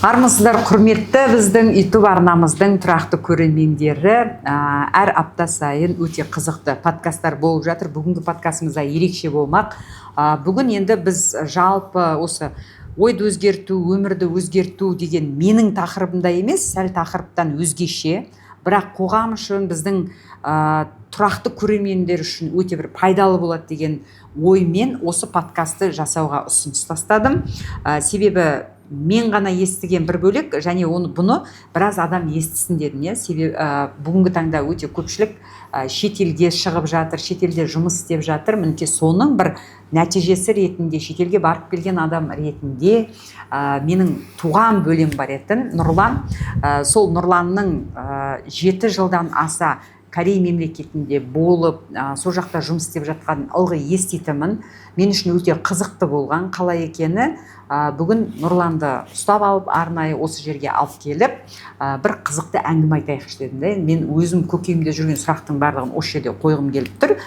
Армысыздар құрметті біздің YouTube арнамыздың тұрақты көрермендері. Әр апта сайын өте қызықты подкасттар болып жатыр. Бүгінгі подкастымызда ерекше болмақ. Бүгін енді біз жалпы осы ойды өзгерту, өмірді өзгерту деген менің тақырыбымда емес, сәл тақырыптан өзгеше, бірақ қоғам үшін, біздің тұрақты көрермендер үшін өте бір пайдалы болады деген оймен осы подкастты жасауға ұсыныс тастадым. Себебі мен ғана естіген бір бөлек, және бұны біраз адам естісін дедім. Себебі бүгінгі таңда өте көпшілік шетелге шығып жатыр, шетелде жұмыс істеп жатыр. Мінекей соның бір нәтижесі ретінде, шетелге барып келген адам ретінде менің туған бөлем бар етін, Нұрлан. Сол Нұрланның 7 жылдан аса Корей мемлекетінде болып, сол жақта жұмыс істеп жатқан ылғи еститімін. Мен үшін өте қызықты болған, қалай екені. Бүгін Нұрланды ұстап алып, арнайы осы жерге алып келіп, бір қызықты әңгіме айтайықшы дедім. Мен өзім көкейімде жүрген сұрақтың барлығын осы жерде қойғым келіп тұр.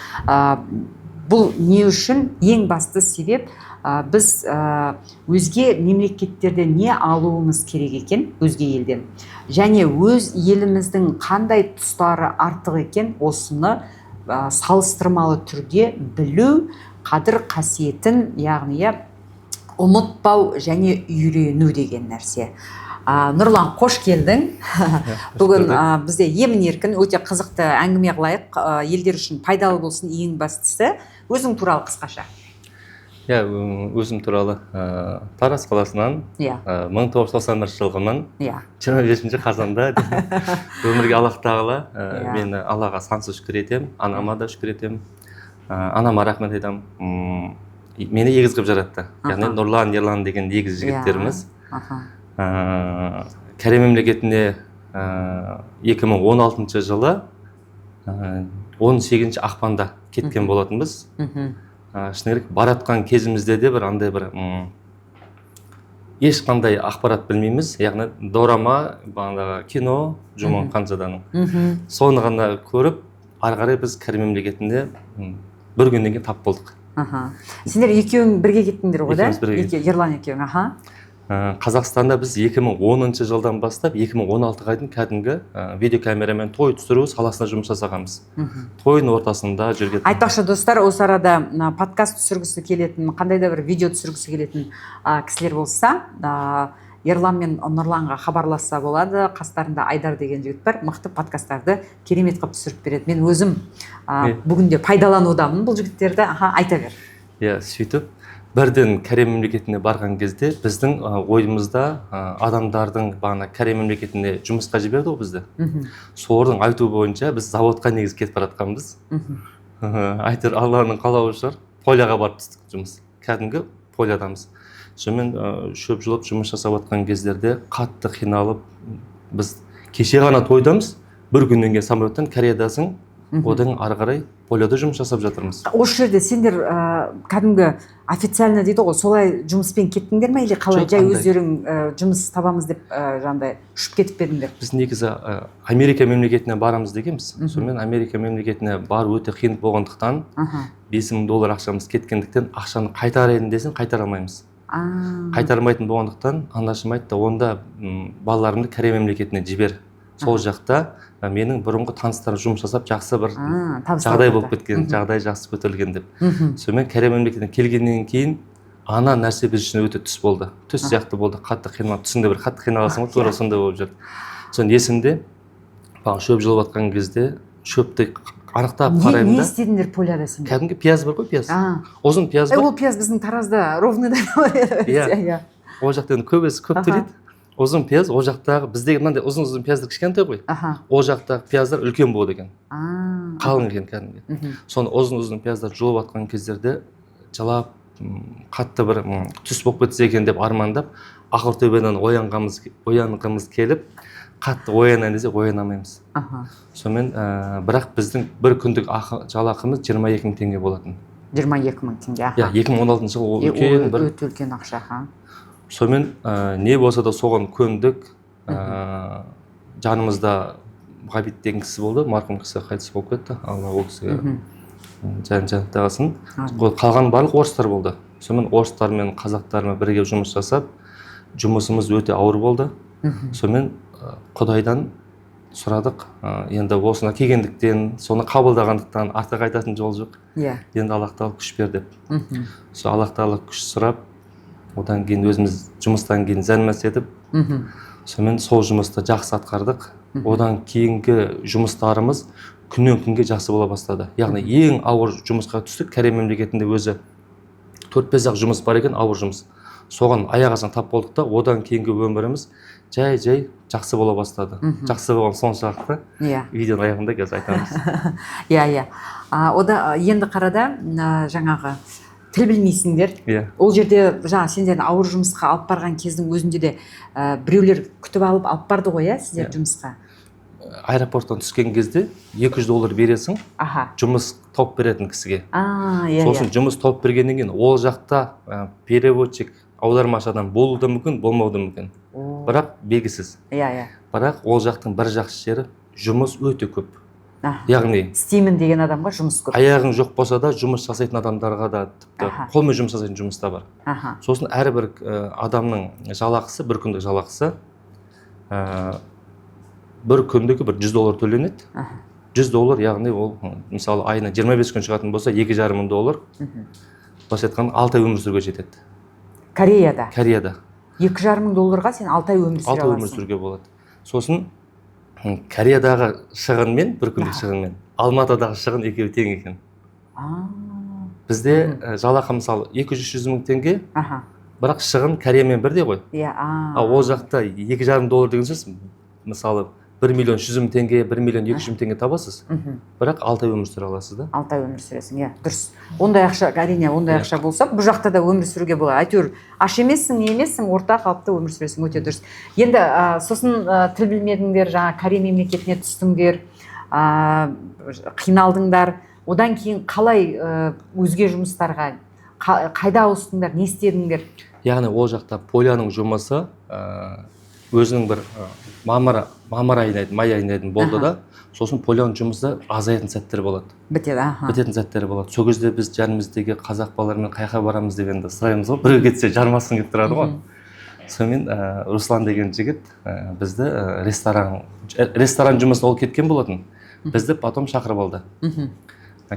Бұл не үшін? Ең басты себеп, біз өзге мемлекеттерде не алуымыз керек екен өзге елден, және өз еліміздің қандай тұстары артық екен, осыны салыстырмалы түрде білу, қадір қасиетін, яғни ұмытпау және үйрену деген нәрсе. Нұрлан, қош келдің. Бүгін бізде емін-еркін өте қызықты әңгіме қылайық, елдер үшін пайдалы болсын. Ең бастысы өзің туралы қысқаша. Өзім туралы Тараз қаласынан 1991 жылғымын, 25 қазанда өмірге Аллах тағала мені Аллаға сансыз шүкір етем, анама да шүкір етем, анама рахмет айтам. Мені егіз қылып жаратты. Яғни Нұрлан, Ерлан деген егіз жігіттеріміз. Корей мемлекетіне 2016 жылы 18 ақпанда кеткен болатынбыз. Шыны керек, баратқан кезімізде де бір андай бір ешқандай ақпарат білмейміз. Яғни дорама, кино, Жумон Қанжаданың. Соны ғана көріп, ары қарай біз Корей мемлекетінде бір күннен кейін тап болдық. Сендер екеуің бірге кеттіңдер ғой, да? Екеуміз бірге кеттік. Ерлан екеуің, Қазақстанда біз 2010 жылдан бастап 2016-ға дейін кәдімгі видеокамерамен той түсіру саласында жұмыс жасағанбыз. Тойдың ортасында жүрген. Айтпақшы достар, осы арада подкаст түсіргісі келетін, қандай да бір видео түсіргісі келетін кісілер болса, Ерлан мен Нұрланға хабарласса болады. Қастарында Айдар деген жігіт бар, мықты подкасттарды керемет қылып түсіріп береді. Мен өзім бүгінде пайдаланудамын бұл жігіттерді. Айта бер. Сөйтіп бірден Корей мемлекетіне барған кезде біздің ойымызда адамдардың Корей мемлекетіне жұмысқа жіберді ғой бізді. Солардың айтуы бойынша біз заводқа негіз кетіп баратқанбыз. Айтыр Алланың қалауы шығар, поляға барып түстік жұмыс. Кәдімгі полядамыз. Сонымен шөп жұлып жұмыс жасап жатқан кездерде қатты қиналып, біз кеше ғана тойдамыз, бір күннен кейін самолеттен Кореядасың, одан ары қарай поляда жұмыс жасап жатырмыз. Осы жерде сендер кәдімгі официально дейді ғой, солай жұмыспен кеттіңдер ме, или қалай жай өздерің жұмыс табамыз деп жандай ұшып кетіп бердіңдер? Біз негізі Америка мемлекетіне барамыз дегенбіз. Сонымен Америка мемлекетіне бару өте қиын болғандықтан, $5000 ақшамыз кеткендіктен, ақшаны қайтарайын десең қайтара алмаймыз. Қайтармайтын болғандықтан, анашым айтты, онда балаларымды Корей мемлекетіне жібер. Сол жақта менің бұрынғы таныстарым жұмыс жасап, жақсы бір жағдай болып кеткен, жағдай жақсы көтерілген деп. Сонымен Корей мемлекетіне келгеннен кейін ана нәрсе біз үшін өте түс болды. Түс сияқты болды, қатты қиналып, түсінде бір қатты қиналасың ғой, тура сондай болып жүрді. Соны есімде, шөп жұлып жатқан кезде шөпті анықтап қараймын да. Не істедіңдер поляда сендер? Кәдімгі пияз бар ғой, пияз. Ұзын пияз бар. Ол пияз біздің Таразда ровныйда бар еді. Ол жақта көбесі көп төлейді. Ұзын пияз, ол жақтағы біздегі мынандай ұзын пияздыр кішкентай ғой. Ол жақтағы пияздар үлкен болады екен. Қалың екен кәдімгі. Соны ұзын пияздар жұлып атқан кездерде жалап, қатты бір түс болып кетсе екен деп армандап, Ақортөбеден оянғымыз келіп, қатты оянайын десе оянамаймыз. Сонымен бірақ біздің бір күндік жалақымыз 22 000 теңге болатын. 22 000 теңге. 2016 жылы ол үлкен бір өте үлкен ақша. Сонымен не болса да соған көндік. Жанымызда Ғабит деген кісі болды, марқұм кісі қайтыс болып кетті. Алла ол кісіге жанаттағасын. Қалған барлық орыстар болды. Сонымен орыстар мен қазақтармен бірге жұмыс жасап, жұмысымыз өте ауыр болды. Сонымен Құдайдан сұрадық, енді осына келгендіктен, соны қабылдағандықтан артқа қайтатын жол жоқ. Енді Аллах тағала күш бер деп. Сол Аллах тағала күш сұрап, одан кейін өзіміз жұмыстан кейін зәлмәс етіп, сонымен сол жұмысты жақсы атқардық. Одан кейінгі жұмыстарымыз күннен күнге жақсы бола бастады. Яғни ең ауыр жұмысқа түстік. Корей мемлекетінде өзі 4-5 ақ жұмыс бар екен, ауыр жұмыс. Соған аяқ астынан тап болдық та, одан кейінгі өміріміз жай жақсы бола бастады. Жақсы болған соншалықты видеоның аяғында қазір айтамыз. Ода енді қарада жаңағы тіл білмейсіңдер. Ол жерде сендерді ауыр жұмысқа алып барған кездің өзінде де біреулер күтіп алып барды ғой, сіздер жұмысқа? Аэропорттан түскен кезде $200 бересің, жұмыс тауып беретін кісіге. Сосын жұмыс тауып бергеннен кейін ол жақта переводчик, аудармашы адам болуы да мүмкін, болмауы да мүмкін. Бірақ белгісіз. Бірақ ол жақтың бір жақсы жері жұмыс өте көп. Яғни істеймін деген адамға жұмыс көп. Аяғың жоқ болса да жұмыс жасайтын адамдарға да тіпті қолмен жұмыс жасайтын жұмыс та бар. Сосын әрбір адамның жалақысы, бір күндік жалақысы бір күндегі $100 төленеді. $100, яғни ол мысалы айына 25 күн шығатын болса $2,5 мың. Былайша айтқанда 6 ай өмір сүруге жетеді. Кореяда? Кореяда. $2,5 мың сен 6 ай өмір сүре аласың. 6 ай өмір сүруге болады. Сосын Кореядағы шығынмен, бір күндік шығынмен, Алматыдағы шығын екеуі тең екен. Бізде жалақы мысалы 200-300 мың теңге, бірақ шығын Кореямен бірдей ғой. Ол жақта $2,5 деген сөз, мысалы 1.100.000 теңге, 1.200.000 теңге табасыз. Бірақ 6 ай өмір сүре аласыз да? 6 ай өмір сүресің, дұрыс. Ондай ақша, әрине, ондай ақша болса, бұл жақта да өмір сүруге болады. Әйтеуір, аш емессің, не емессің, орта қалыпта өмір сүресің, өте дұрыс. Енді сосын тіл білмедіңдер, Корей мемлекетіне түстіңдер, қиналдыңдар. Одан кейін қалай өзге жұмыстарға, қайда ауыстыңдар, не істедіңдер? Яғни ол жақта Поляның жұмысы өзінің бір мамыр айында болды да, сосын Поляның жұмысы азаятын сәттер болады. Бітетін сәттері болады. Сол кезде біз жанымыздегі қазақ балалармен қайқа барамыз деп енді сұраймыз ғой, бірге кетсе жармасын деп тұрады ғой. Сонымен Руслан деген жігіт бізді ресторан жұмысы ол кеткен болатын. Бізді потом шақырып алды.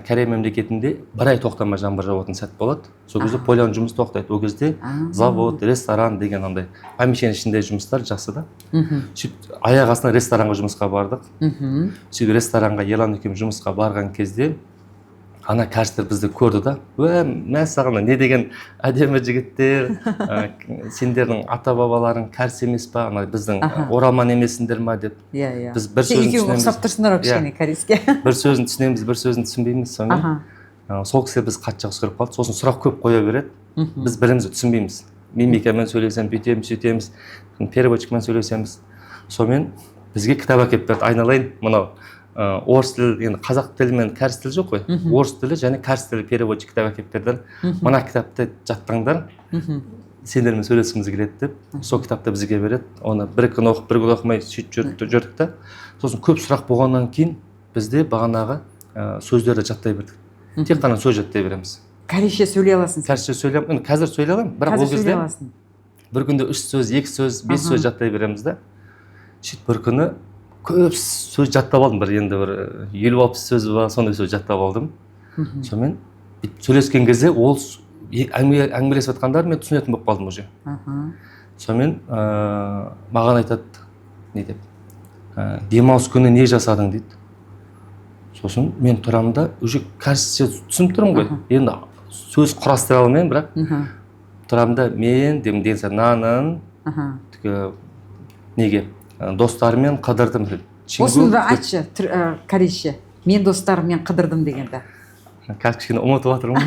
Корей мемлекетінде бір ай тоқтамай жаңбыр жауатын сәт болады. Сол кезде Поляның жұмысы тоқтайды. Ол кезде завод, ресторан деген андай помещение ішінде жұмыстар жақсы да. Сөйтіп аяқ астынан ресторанға жұмысқа бардық. Сөйтіп ресторанға Ерлан екеуміз жұмысқа барған кезде ана кәрістер бізді көрді да, мәссаған не деген әдемі жігіттер, сендердің ата бабаларың кәріс емес па, біздің оралман емессіңдер ма деп. Біз бір сөзін түсінеміз. Ұқсап тұрсыңдар кішкене корейске. Бір сөзін түсінеміз, бір сөзін түсінбейміз. Сол кісі біз қатты жақсы көріп қалды. Сосын сұрақ көп қоя береді. Біз бірімізді түсінбейміз. Мимикамен сөйлесеміз, бүйтеміз, сөйтеміз, переводчикмен сөйлесеміз. Сонымен бізге кітап әкеліп берді. Айналайын, мынау орыс тілі, енді қазақ тілі мен кәріс тілі жоқ қой. Орыс тілі және кәріс тілі переводчик кітап әкеліп берді. Мына кітапты жаттаңдар, сендермен сөйлескіміз келеді деп, сол кітапты бізге береді. Оны бір күн оқып, бір күн оқымай сөйтіп жүрдік та. Сосын көп сұрақ болғаннан кейін бізде бағанағы сөздерді жаттай бердік. Тек қана сөз жаттай береміз. Корейше сөйлей аласың? Корейше сөйлеймін. Қазір сөйлей аламын, бірақ ол кезде бір күнде 3 сөз, 2 сөз, 5 сөз жаттай береміз да. Сөйтіп бір күні көп сөз жаттап алдым, енді бір 50-60 сөз бар, сондай сөз жаттап алдым. Сонымен сөйлескен кезде ол әңгімелесіп жатқандар мен түсінетін болып қалдым уже. Сонымен маған айтады, не деп, демалыс күні не жасадың дейді. Сосын мен тұрамын да, уже кәрісше түсініп тұрмын ғой. Енді сөз құрастыра алмаймын, бірақ тұрамын да, мен деген сәт нанын неге достарымен қыдырдым. Осында айтшы, корейше. Мен достарыммен қыдырдым дегенді. Қазір кішкене ұмытып жатырмын.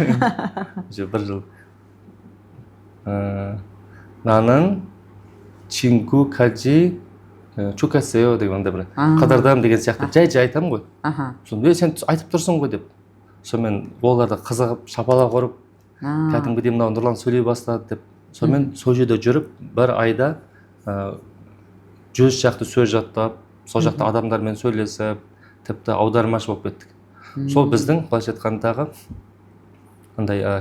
Бір жыл. Нанын чингу кажи чукасео деген бір қыдырдым деген сияқты жай айтамын ғой. Сонда сен айтып тұрсың ғой деп. Сонымен оларды қызығып, шапалақ ұрып, кәдімгідей мынау Нұрлан сөйлей бастады деп. Сонымен сол жерде жүріп, бір айда 100 шақты сөз жаттап, сол жақта адамдармен сөйлесіп, тіпті аудармашы болып кеттік. Сол біздің былайша айтқандағы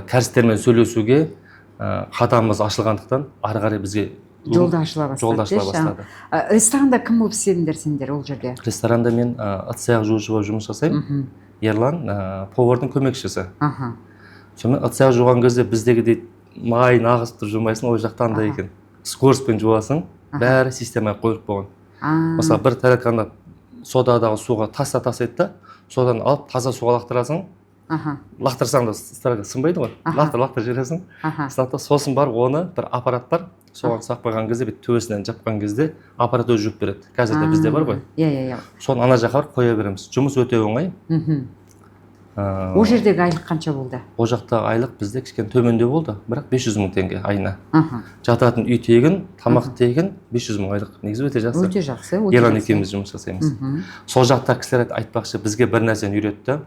кәрістермен сөйлесуге қатамыз ашылғандықтан ары қарай бізге жолда ашыла бастады. Ресторанда кім болып істедіңдер сендер ол жерде? Ресторанда мен ыдыс аяқ жуушы болып жұмыс жасаймын. Ерлан повардың көмекшісі. Сонымен ыдыс аяқ жуған кезде біздегідей майын ағызып тұрып жумайсың, ол жақта андай екен. Скороспен жуасың, бәрі системаға қойылып болған. Мысалы бір тарелканы содадағы суға тастайды да, содан алып таза суға лақтырасың. Лақтырсаң да старға сынбайды ғой. Лақтыр жібересің. Сосын бар оны бір аппарат бар. Соған сақ қойған кезде бет төбесінен жапқан кезде аппарат өзі жуып береді. Қазір де бізде бар ғой. Иә. Соны ана жаққа барып қоя береміз. Жұмыс өте оңай. Ол жердегі айлық қанша болды? Ол жақта айлық бізде кішкене төмендеу болды, бірақ 500 мың теңге айына. Жататын үй тегін, тамақ тегін, 500 мың айлық. Негізі өте жақсы. Өте жақсы. Ерлан екеуміз жұмыс жасаймыз. Сол жақта кісілер айтпақшы, бізге бір нәрсені үйретті.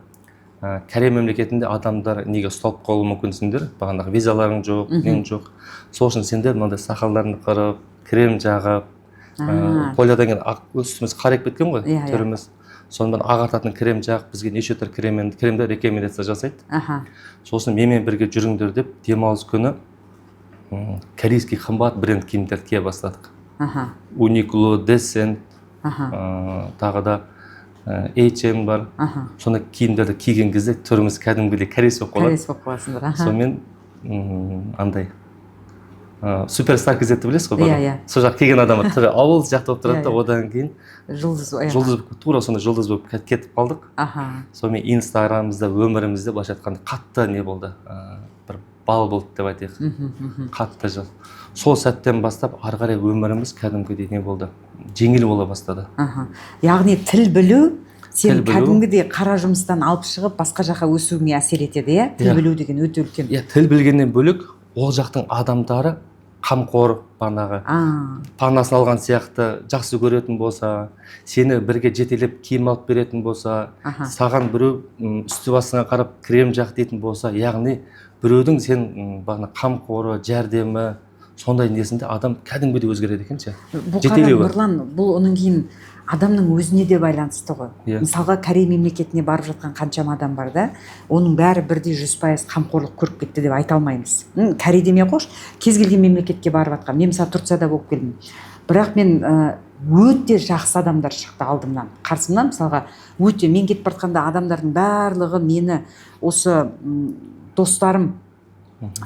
Корея мемлекетінде адамдар неге ұсталып қалуы мүмкінсіңдер, бағанағы визаларың жоқ, нең жоқ. Сол үшін сендер мынандай сақалдарын қырып, крем жағып, полядан кейін үстіміз қарайып кеткен ғой, түріміз. Сонымен ағартатын крем жағып, бізге неше түрлі кремді рекомендация жасайды. Сосын менімен бірге жүріңдер деп, демалыс күні корейский қымбат бренд киімдерді кие бастадық. Uniqlo, Descent, тағы да H&M бар. Сонда киімдерді киген кезде түріміз кәдімгідей корейс болып қалады. Корейс болып қаласыңдар. Сонымен андай суперстар кезетті білесіз ғой? Иә. Сол жақ келген адамдар түрі ауыл жақта болып тұрады да, одан кейін тура сонда жұлдыз болып кетіп қалдық. Сонымен инстаграмымызда, өмірімізде былайша айтқанда қатты не болды, бір бал болды деп айтайық. Қатты жыл. Сол сәттен бастап ары қарай өміріміз кәдімгідей не болды, жеңіл бола бастады. Яғни тіл білу сен кәдімгідей қара жұмыстан алып шығып басқа жаққа өсуіңе әсер етеді, иә? Тіл білу деген өте үлкен. Иә, тіл білгеннен бөлек ол жақтың адамдары қамқор, бағанағы панасын алған сияқты жақсы көретін болса, сені бірге жетелеп киім алып беретін болса, саған біреу үсті басыңа қарап крем жақ дейтін болса, яғни біреудің сен бағана қамқоры, жәрдемі, сондай несінде адам кәдімгідей өзгереді екен ше. Нұрлан, бұл оның кейін адамның өзіне де байланысты ғой. Мысалға Корей мемлекетіне барып жатқан қаншама адам бар да, оның бәрі бірдей 100% қамқорлық көріп кетті деп айта алмаймыз. Корей демей қош, кез келген мемлекетке барып жатқан. Мен мысалы Турцияда болып келдім. Бірақ мен өте жақсы адамдар шықты алдымнан, қарсымнан. Мысалға өте, мен кетіп бара адамдардың барлығы мені осы достарым,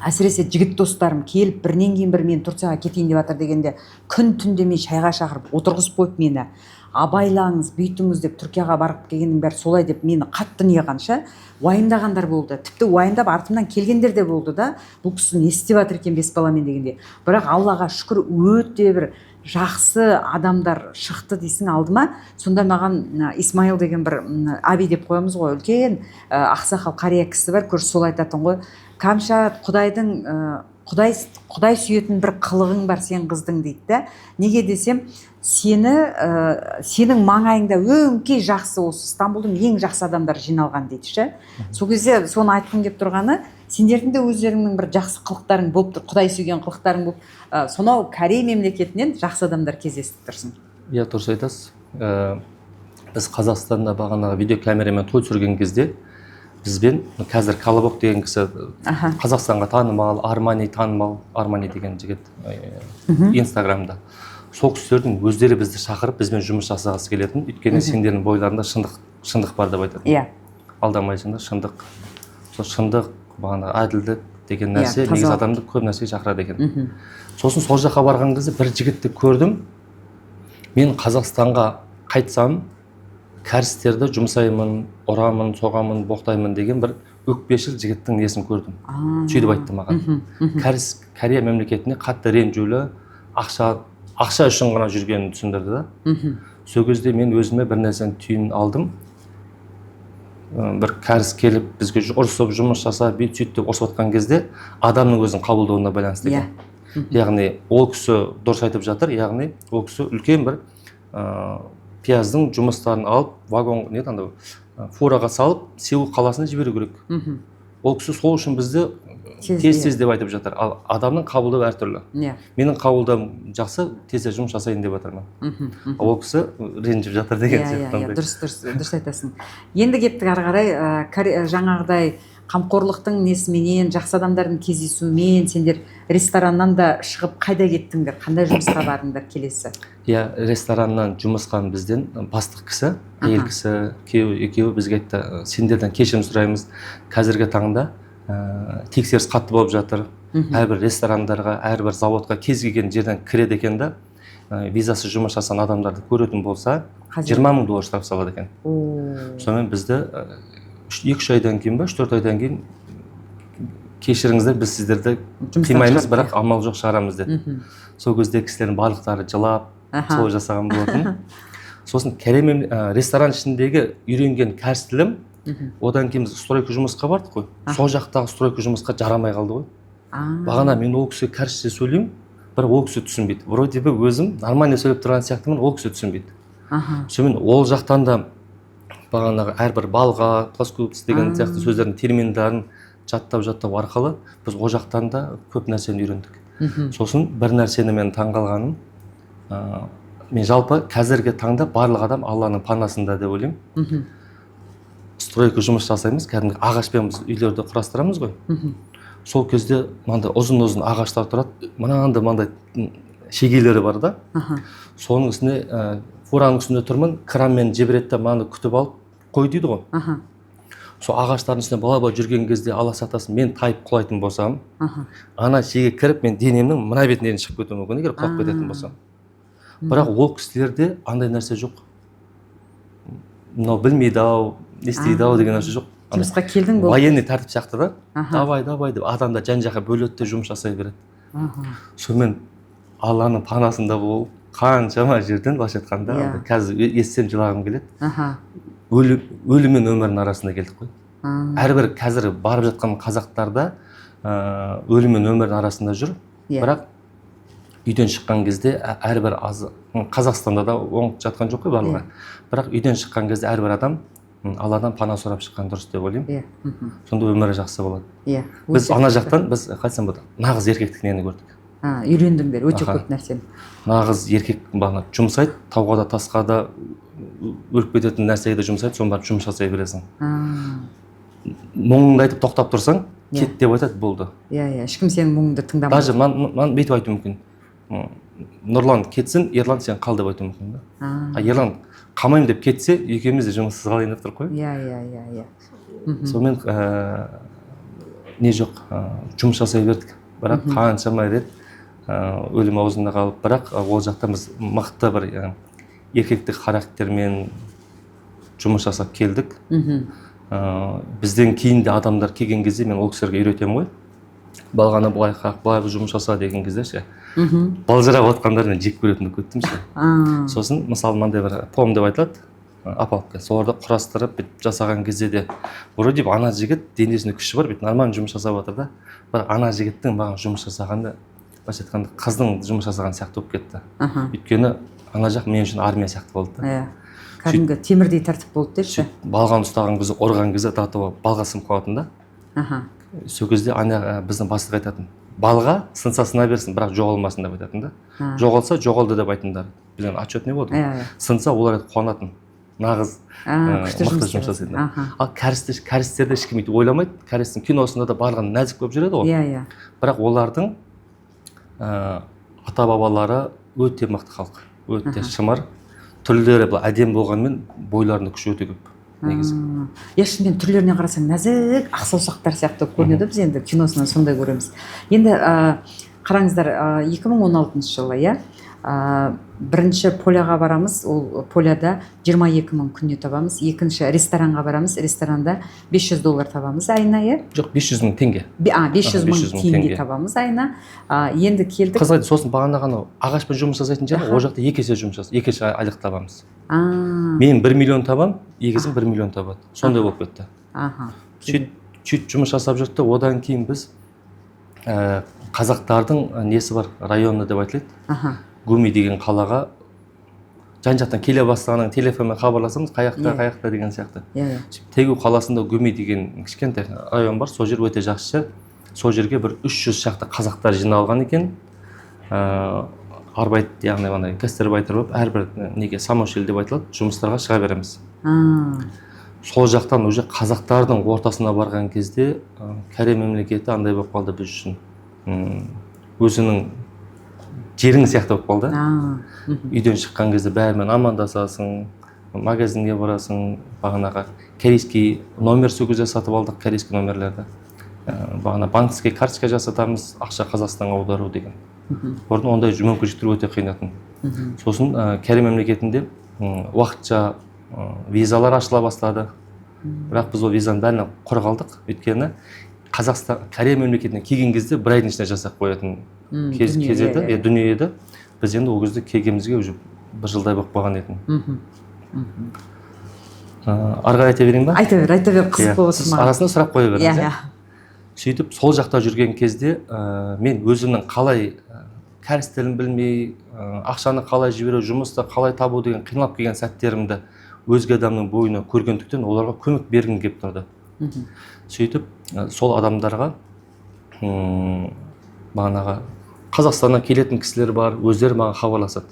әсіресе жігіт достарым келіп бірінен кейін бір мен Турцияға кетейін деп жатыр дегенде күн түн демей шайға шақырып отырғызып қойып мені абайлаңыз, бүйтіңіз деп Түркияға барып келгеннің бәрі солай деп мені қатты неғанша уайымдағандар болды. Тіпті уайымдап артымнан келгендер де болды да, бұл кісі не істеп жатыр екен бес баламен дегенде. Бірақ Аллаға шүкір өте бір жақсы адамдар шықты дейсің алдыма. Сонда маған Исмаил деген бір Аби деп қоямыз ғой, үлкен ақсақал қария кісі бар, көрші сол айтатын ғой. Камшат, Құдай сүйетін бір қылығың бар сен қыздың дейді да. Неге десем, сенің маңайыңда өңкей жақсы осы Стамбулдың ең жақсы адамдар жиналған дейді ше. Сол кезде соны айтқым келіп тұрғаны, сендердің де өздеріңнің бір жақсы қылықтарың болып тұр, Құдай сүйген қылықтарың болып, сонау Корей мемлекетінен жақсы адамдар кездесіп тұрсың. Иә, дұрыс айтасыз. Біз Қазақстанда бағанағы видеокамерамен той түсірген кезде бізбен қазір Колобок деген кісі Қазақстанға танымал, Армани деген жігіт инстаграмда. Сол кісілердің өздері бізді шақырып, бізбен жұмыс жасағысы келетін, өйткені сендердің бойларында шындық бар деп айтады. Иә. Алдамайсыңдар, шындық. Сол шындық, бағана әділдік деген нәрсе негізі адамды көп нәрсеге шақырады екен. Сосын сол жаққа барған кезде бір жігітті көрдім. Мен Қазақстанға қайтсам, кәрістерді жұмсаймын, ұрамын, соғамын, боқтаймын деген бір өкпешіл жігіттің несін көрдім. Сөйтіп айтты маған. Кәріс Корея мемлекетіне қатты ренжулі, ақша үшін ғана жүргенін түсіндірді да. Сол кезде мен өзіме бір нәрсені түйін алдым. Бір кәріс келіп бізге ұрысып жұмыс жаса, бүйт сөйт деп ұрысып отқан кезде адамның өзін қабылдауына байланысты екен. Яғни ол кісі дұрыс айтып жатыр, яғни ол кісі үлкен бір пияздың жұмыстарын алып, вагон, фураға салып, Сеул қаласына жіберу керек. Ол кісі сол үшін бізді тез деп айтып жатыр. Ал адамның қабылдауы әртүрлі. Иә. Менің қабылдауым жақсы, тез жұмыс жасайын деп жатырмын. Ол кісі ренжіп жатыр деген сияқты. Дұрыс айтасың. Енді кеттік ары қарай, жаңағыдай қамқорлықтың несіменен, жақсы адамдардың кездесуімен сендер рестораннан да шығып қайда кеттіңдер, қандай жұмысқа бардыңдар келесі? Иә, рестораннан жұмысқа бізден бастық кісі, әйел кісі, екеуі бізге айтты, сендерден кешірім сұраймыз, қазіргі таңда тексеріс қатты болып жатыр. Әрбір ресторандарға, әрбір заводқа кез келген жерден кіреді екен да, визасыз жұмыс жасаған адамдарды көретін болса, $20,000 штраф салады екен. Сонымен бізді 2-3 айдан кейін ба, 3-4 айдан кейін кешіріңіздер, біз сіздерді қимаймыз, бірақ амал жоқ шығарамыз деді. Сол кезде кісілердің барлықтары жылап, солай жасаған болатын. Сосын ресторан ішіндегі үйренген кәріс тілім, одан кейін біз стройка жұмысқа бардық қой. Сол жақтағы стройка жұмысқа жарамай қалды ғой. Бағана мен ол кісі кәрісше сөйлеймін, бірақ ол кісі түсінбейді. Вроде бы өзім нормально сөйлеп тұрған сияқтымын, ол кісі түсінбейді. Сонымен ол жақтан да бағанағы әрбір балға, плоскоупс деген сияқты сөздердің терминдарын жаттау арқылы біз ол жақтан да көп нәрсені үйрендік. Сосын бір нәрсені мен таңғалғаным, мен жалпы қазіргі таңда барлық адам Алланың панасында деп ойлаймын. Стройка жұмыс жасаймыз, кәдімгі ағашпен біз үйлерді құрастырамыз ғой. Сол кезде мынандай ұзын ағаштар тұрады, мынандай шегелері бар да. Соның үстіне фураның үстінде тұрмын, кранмен жібереді, мынаны күтіп алып қой дейді ғой. Сол ағаштардың үстіне бала жүрген кезде ала сатасын, мен тайып құлайтын болсам, ана шеге кіріп, мен денемнің мына бетінен шығып кетуім мүмкін, егер құлап кететін болсам. Бірақ ол кісілерде андай нәрсе жоқ. Мынау білмейді ау, естейді ау деген нәрсе жоқ. Жұмысқа келдің бұл? Военный тәртіп сияқты да. Давай деп адамдар жан-жаққа бөледі де жұмыс жасай береді. Сонымен Алланың панасында болып, қаншама жерден былайша айтқанда, қазір естісем жылағым келеді. Өлім мен өмірдің арасында келдік қой. Әрбір қазір барып жатқан қазақтарда өлім мен өмірдің арасында жүр. Бірақ үйден шыққан кезде әрбір Қазақстанда да оңып жатқан жоқ қой барлығы. Бірақ үйден шыққан кезде әрбір адам Алладан пана сұрап шыққан дұрыс деп ойлаймын. Сонда өмірі жақсы болады. Біз ана жақтан, біз қайтсам болады, нағыз еркектік нені көрдік. Үйрендіңдер өте көп нәрсені. Нағыз еркек бағана жұмсайды, тауға да тасқа да өліп кететін нәрсеге де жұмсайды, соны барып жұмыс жасай бересің. Мұңыңды айтып тоқтап тұрсаң, кет деп айтады, болды. Ешкім сенің мұңыңды тыңдамайды. Даже маған бүйтіп айту мүмкін. Нұрлан кетсін, Ерлан сен қал деп айту мүмкін. Ерлан қамайым деп кетсе, екеуміз де жұмыссыз қалайын деп тұр қой. Сонымен не жоқ, жұмыс жасай бердік. Бірақ қаншама рет өлім аузында қалып, бірақ ол жақтан біз мықты бір еркектік характермен жұмыс жасап келдік. Бізден кейін де адамдар келген кезде мен ол кісілерге үйретемін ғой. Балғаны былай қақ, былай жұмыс жаса деген кезде ше. Балжырап отқандармен жек көретінді көттім ше. Сосын мысалы мынандай бір пом деп айтылады, апалыпқа. Соларды құрастырып жасаған кезде де вроде бы ана жігіт денесінде күші бар, нормально жұмыс жасап жатыр да. Бірақ ана жігіттің маған жұмыс жасағанда, былайша айтқанда қыздың жұмыс жасаған сияқты болып кетті. Өйткені ана жақ мен үшін армия сияқты болды да. Кәдімгі темірдей тәртіп болды деші. Балғаны ұстаған кезде, ұрған кезде татуы балға сынып қалатын да. Сол кезде біздің бастық айтатын, балға сынса сына берсін, бірақ жоғалмасын деп айтатын да. Жоғалса жоғалды деп айтыңдар. Бізден отчет не болды? Сынса олар қуанатын. Нағыз мықты жұмыс жасайды. Ал кәрістерді ешкім өйтіп ойламайды. Кәрістің киносында да барлығы нәзік болып жүреді ғой. Бірақ олардың ата бабалары өте мықты халық, өте шымыр. Түрлері әдемі болғанмен бойларында күші өте көп. Шынымен түрлеріне қарасаң нәзік ақ саусақтар сияқты көрінеді, біз енді киносынан сондай көреміз. Енді қараңыздар, 2016 жылы бірінші поляға барамыз, ол поляда 22.000 күнне табамыз. Екінші ресторанға барамыз, ресторанда $500 табамыз айына, Жоқ, 500.000 теңге. 500.000 теңге табамыз айына. Енді келдік. Қызғайды, сосын бағанағы ағашпен жұмыс жасайтын жағы, ол жақта екі есе жұмыс жасайды, екі есе айлық табамыз. Мен 1 миллион табам, егізім 1 миллион табады. Сондай болып кетті. Сөйтіп жұмыс жасап жүрді, одан кейін біз қазақтардың несі бар, районы деп айтылады. Гуми деген қалаға жан-жақтан келе бастағаннан телефонмен хабарласамыз, қаяқта деген сияқты. Тегу қаласында Гуми деген кішкентай район бар, сол жер өте жақсы. сол жерге бір 300 шақты қазақтар жиналған екен. Арбайт, яғни андай гастарбайтер болып әрбір неге самошел деп айтылады, жұмыстарға шыға береміз. Сол жақтан уже қазақтардың ортасына барған кезде Корей мемлекеті андай болып қалды біз үшін. Өзінің жерің сияқты болып қалды. Үйден шыққан кезде бәрімен амандасасың, магазинге барасың, бағанағы корейский номер сол кезде сатып алдық, корейский номерлерді. Бағана банковский карточка жасатамыз, ақша Қазақстанға аудару деген. Орын ондай мүмкіншіліктер өте қиынатын. Сосын Корей мемлекетінде уақытша визалар ашыла бастады. Бірақ біз ол визаның бәрінен құр қалдық. Өйткені Қазақстан, Корей мемлекетіне келген кезде бір айдың ішінде жасап қоятын кез еді, дүние еді. Біз енді ол кезде келгенімізге уже бір жылдай болып қалған еді. Ары қарай айта берейін ба? Айта бер, қызық болып отыр маған. Арасында сұрақ қоя беріңіз. Сөйтіп сол жақта жүрген кезде мен өзімнің қалай кәріс тілін білмей, ақшаны қалай жіберу, жұмысты қалай табу деген қиналып келген сәттерімді өзге адамның бойына көргендіктен оларға көмек бергім келіп тұрды. Сөйтіп сол адамдарға бағанағы Қазақстаннан келетін кісілер бар, өздері маған хабарласады.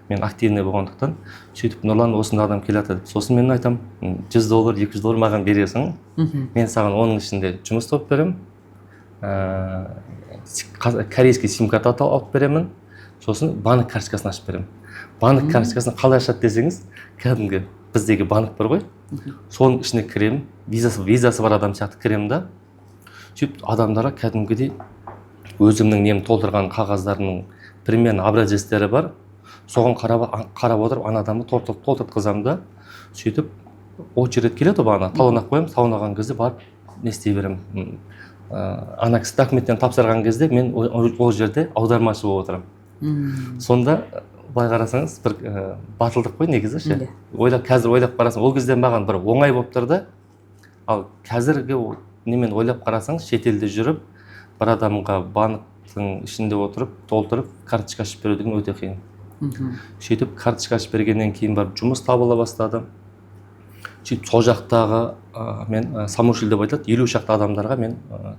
Мен активный болғандықтан, сөйтіп Нұрлан осындай адам келеді. Сосын мен айтам, $100, $200 маған бересің, мен саған оның ішінде жұмыс тауып беремін, корейский сим-карта алып беремін, сосын банк карточкасын ашып беремін. Банк карточкасын қалай ашады десеңіз, кәдімгі біздегі банк бар ғой, соның ішіне кіремін, визасы бар адам сияқты кіремін да, сөйтіп адамдарға кәдімгідей өзімнің нем толтырған қағаздарының примерно образецтері бар, соған қарап отырып ана адамды толтыртқызамын да, сөйтіп очередь келеді бағана, талонақ қоямын, талонаған кезде барып не істей беремін. Ана кісі документтен тапсырған кезде мен ол жерде аудармашы болып отырамын. Сонда былай қарасаңыз бір батылдық қой негізі ше. Қазір ойлап қарасаң, ол кезде маған бір оңай болып тұрды. Ал қазіргі немен ойлап қарасаңыз, шетелде жүріп, бір адамға банктың ішінде отырып, толтырып, карточка ашып беру деген өте қиын. Сөйтіп карточка ашып бергеннен кейін барып жұмыс табыла бастады. Сөйтіп сол жақтағы мен самошел деп айтады, 50 шақты адамдарға мен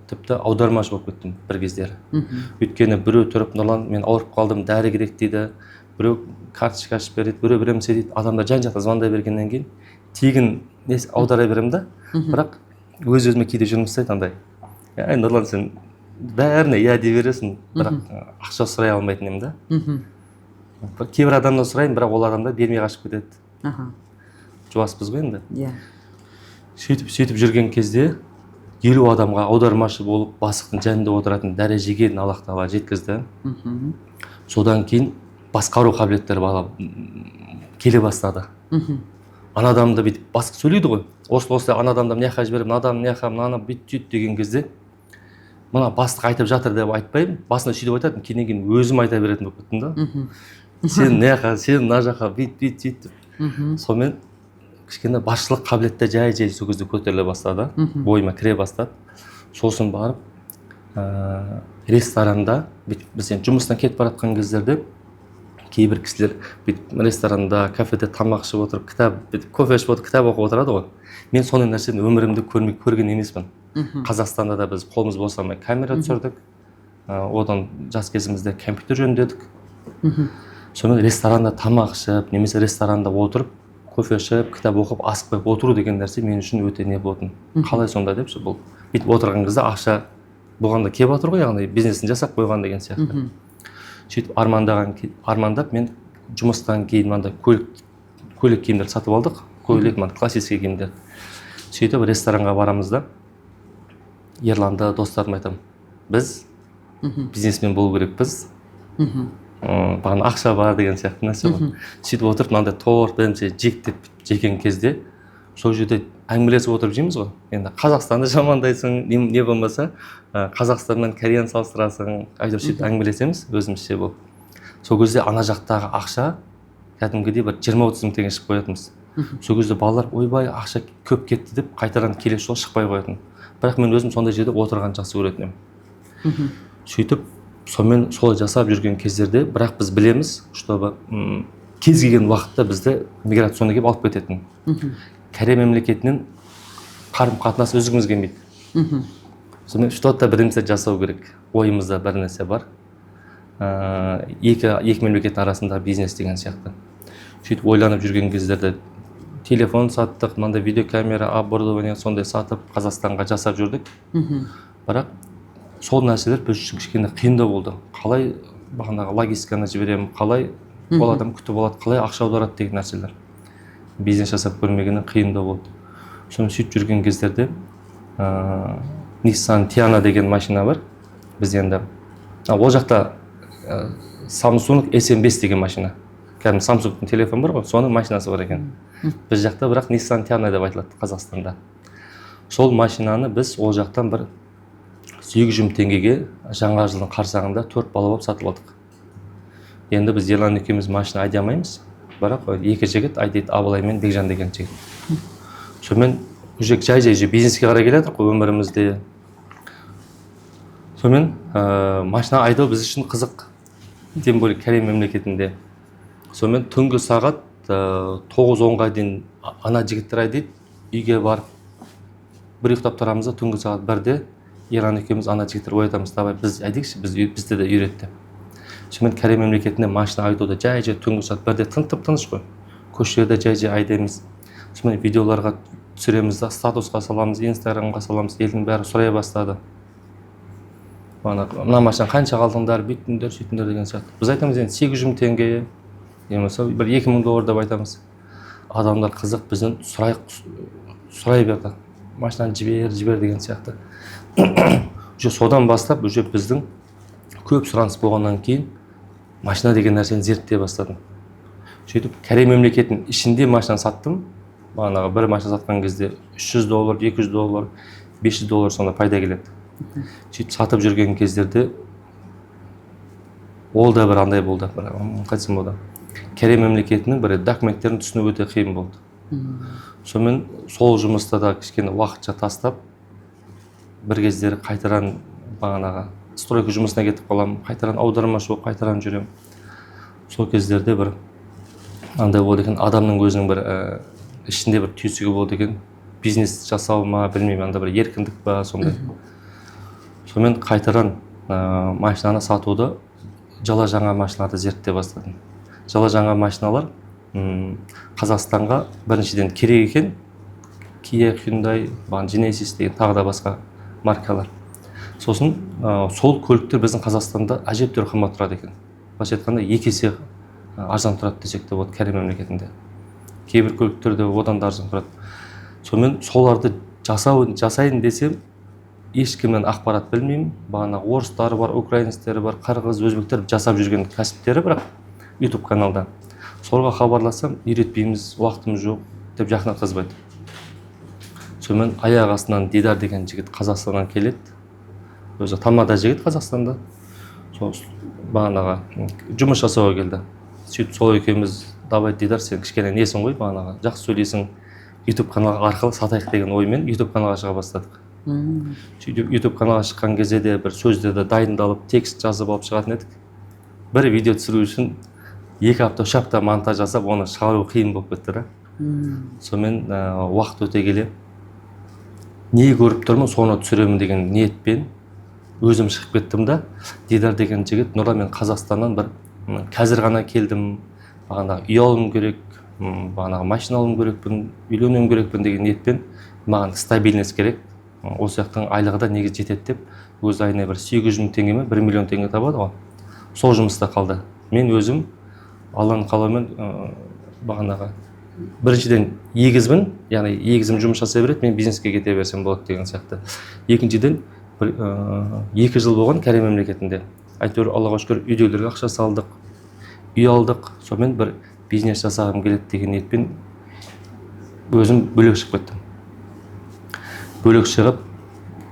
тіпті аудармашы болып кеттім бір кездері. Өйткені біреу тұрып, Нұрлан, мен ауырып қалдым, дәрі керек дейді, біреу карточка ашып береді, біреу біремсе дейді. Адамдар жан-жақта звондай бергеннен кейін тегін аудара беремін да, бірақ өз-өзіме кейде жүрмін істейді андай. Нұрлан, сен бәріне иә дей бересің, бірақ ақша сұрай алмайтын едім да. Кейбір адамдан сұрайын, бірақ ол адамдар бермей қашып кетеді. Жуаспыз ғой енді. Сөйтіп жүрген кезде 50 адамға аудармашы болып бастықтың жанында отыратын дәрежеге Аллах Тағала жеткізді. Содан кейін басқару қабілеттері келе бастады. Ана адамды бүйтіп бастық сөйлейді ғой. Осылай ана адамды мына жаққа жіберіп, мына адам мына жаққа, мынаны бүйтіп деген кезде мына бастық айтып жатыр деп айтпаймын. Басында сөйтіп айтатын, кейін өзім айта беретін болып кеттім да. Сен мына жаққа, сен мына жаққа бүйтіп. Сонымен кішкене басшылық қабілетті жай сол кезде көтеріле бастады, бойыма кіре бастады. Сосын барып ресторанда, біз жұмыстан кетіп баратқан кездерде кейбір кісілер ресторанда, кафеде тамақ ішіп отырып, кофе ішіп отырып, кітап оқып отырады ғой. Мен сондай нәрсені өмірімде көрген емеспін. Қазақстанда да біз қолымыз босамай камера түсірдік, одан жас кезімізде компьютер жөндедік. Сонымен ресторанда тамақ ішіп, немесе ресторанда отырып, кофе ішіп, кітап оқып, асықпай отыру деген нәрсе мен үшін өте не болатын. Қалай сонда депші, бұл бүйтіп отырған кезде ақша болғанда келіп отыр ғой, яғни бизнесін жасап қойған деген сияқты. Сөйтіп армандап мен жұмыстан кейін мынандай көйлек киімдер сатып алдық, классический киімдер. Сөйтіп ресторанға барамыз да, Ерланды достарыма айтамын, біз бизнесмен болу керекпіз, бағана ақша бар деген сияқты нәрсе бар. Сөйтіп отырып, мынандай торт жектеп жеген кезде, сол жерде әңгімелесіп отырып жейміз ғой. Енді Қазақстанды жамандайсың, не болмаса, Қазақстанмен Кореяны салыстырасың, әйтеуір сөйтіп әңгімелесеміз өзімізше болып. Сол кезде ана жақтағы ақша кәдімгідей бір 20-30 мың теңге шығып қоятынбыз. Сол кезде балалар, ойбай, ақша көп кетті деп қайтадан келесі жолы шықпай қоятын. Бірақ мен өзім сондай жерде отырған жақсы көретін едім. Сөйтіп сонымен солай жасап жүрген кездерде, бірақ біз білеміз, чтобы кез келген уақытта бізді миграционға келіп алып кететін. Корей мемлекетінен қарым-қатынас үзгіміз келмейді. сонымен что-то бір нәрсе жасау керек, ойымызда бір нәрсе бар. Екі мемлекеттің арасында бизнес деген сияқты. Сөйтіп ойланып жүрген кездерде телефон саттық, мынандай видеокамера, оборудование сондай сатып Қазақстанға жасап жүрдік. Бірақ сол нәрселер біз үшін кішкене қиындау болды. Қалай бағанағы логистиканы жіберемін, қалай ол адам күтіп алады, қалай ақша аударады деген нәрселер. Бизнес жасап көрмегеннен қиындау болды. Соны сөйтіп жүрген кездерде Nissan Tiana деген машина бар. Біз енді ол жақта Samsung SM5 деген машина. Кәдімгі Samsungтың телефон бар ғой, соның машинасы бар екен. Біз жақта бірақ Nissan Tiana деп айтылады Қазақстанда. Сол машинаны біз ол жақтан бір 800 теңгеге жаңа жылдың қарсаңында 4 бала болып сатып алдық. Енді біз Ерлан екеуміз машина айдай алмаймыз, бірақ екі жігіт айдайды, Абылай мен Бекжан деген жігіт. Сонымен уже жай бизнеске қарай келедік қой өмірімізде. Сонымен машина айдау біз үшін қызық, тем более Корей мемлекетінде. Сонымен түнгі сағат 9-10-ға дейін ана жігіттер айдайды, үйге барып бір ұйықтап тұрамыз да, түнгі сағат 1-де Ерлан екеуміз ана жігіттер оятамыз, давай біз айдайықшы, бізді де үйретті. Сонымен Корей мемлекетінде машина айдауда жай түнгі сағат 1-де тыныш қой. Көшелерде жай айдаймыз. Сонымен видеоларға түсіреміз да, статусқа саламыз, инстаграмға саламыз, елдің бәрі сұрай бастады. Мына машина қанша қалдыңдар, бүйтіңдер, сөйтіңдер деген сияқты. Біз айтамыз енді 800 теңге, немесе бір $2000 деп айтамыз. Адамдар қызық, бізден сұрай берді. Машинаны жібер деген сияқты. Содан бастап біздің көп сұраныс болғаннан кейін машина деген нәрсені зерттей бастадым. Сөйтіп Корей мемлекетінің ішінде машина саттым. Бағанағы бір машина сатқан кезде $300, $200, $500 сонда пайда келеді. Сөйтіп сатып жүрген кездерде ол да бір андай болды, қайтсам болды. Корей мемлекетінің бір документтерін түсіну өте қиын болды. Сонымен сол жұмыста да кішкене уақытша тастап, бір кездері қайтаран бағанағы стройка жұмысына кетіп қалам, қайтаран аудармашы болып қайтаран жүрем. Сол кездерде бір андай болды екен, адамның өзінің бір ішінде бір түйсігі болды екен, бизнес жасау ма, білмеймін, анда бір еркіндік па, сондай. Сонымен қайтаран машинаны сатуды, жала жаңа машиналарды зерттей бастадым. Жала жаңа машиналар Қазақстанға біріншіден керек екен, Kia, Hyundai, Genesis деген тағы да басқа маркалар. Сосын сол көліктер біздің Қазақстанда әжептәуір қымбат тұрады екен. Былайша айтқанда 2 есе арзан тұрады десек те болады Корей мемлекетінде. Кейбір көліктерде одан да арзан тұрады. Сонымен соларды жасайын десем, ешкімнен ақпарат білмеймін. Бағана орыстар бар, украинстер бар, қырғыз, өзбектер жасап жүрген кәсіптері бірақ YouTube каналда. Соларға хабарласам, үйретпейміз, уақытымыз жоқ деп жақын қызбайды. Сонымен аяқ астынан Дидар деген жігіт Қазақстаннан келеді. Өзі тамада жігіт Қазақстанда. Сол бағанаға жұмыс жасауға келді. Сөйтіп сол екеуміз, давай Дидар, сен кішкене несің ғой, бағанаға жақсы сөйлесің, YouTube каналы арқылы сатайық деген оймен YouTube каналға шыға бастадық. Сөйтіп YouTube каналға шыққан кезде де бір сөздерді дайындалып, текст жазып алып шығатын едік. Бір видео түсіру үшін 2 апта, 3 апта монтаж жасап, оны шығару қиын болып кетті. Сонымен уақыт өте келе не көріп тұрмын, соны түсіремін деген ниетпен өзім шығып кеттім да, Дидар деген жігіт, Нұра, мен Қазақстаннан бір қазір ғана келдім, бағанағы үй алуым керек, бағанағы машина алуым керекпін, үйленуім керекпін деген ниетпен, маған стабильность керек, осы жақтың айлығы да негізі жетеді деп, өз айына бір 800 теңге ме, 1 миллион теңге табады ғой. Сол жұмыста қалды. Мен өзім Алланың қалауымен бағанағы біріншіден егізбін, яғни егізім жұмыс жасай береді, мен бизнеске кете берсем болады деген сияқты. Екіншіден 2 жыл болған Корей мемлекетінде. Әйтеуір Аллаға шүкір үйдегілерге ақша салдық, үй алдық, сонымен бір бизнес жасағым келеді деген ниетпен өзім бөлек шығып кеттім. Бөлек шығып,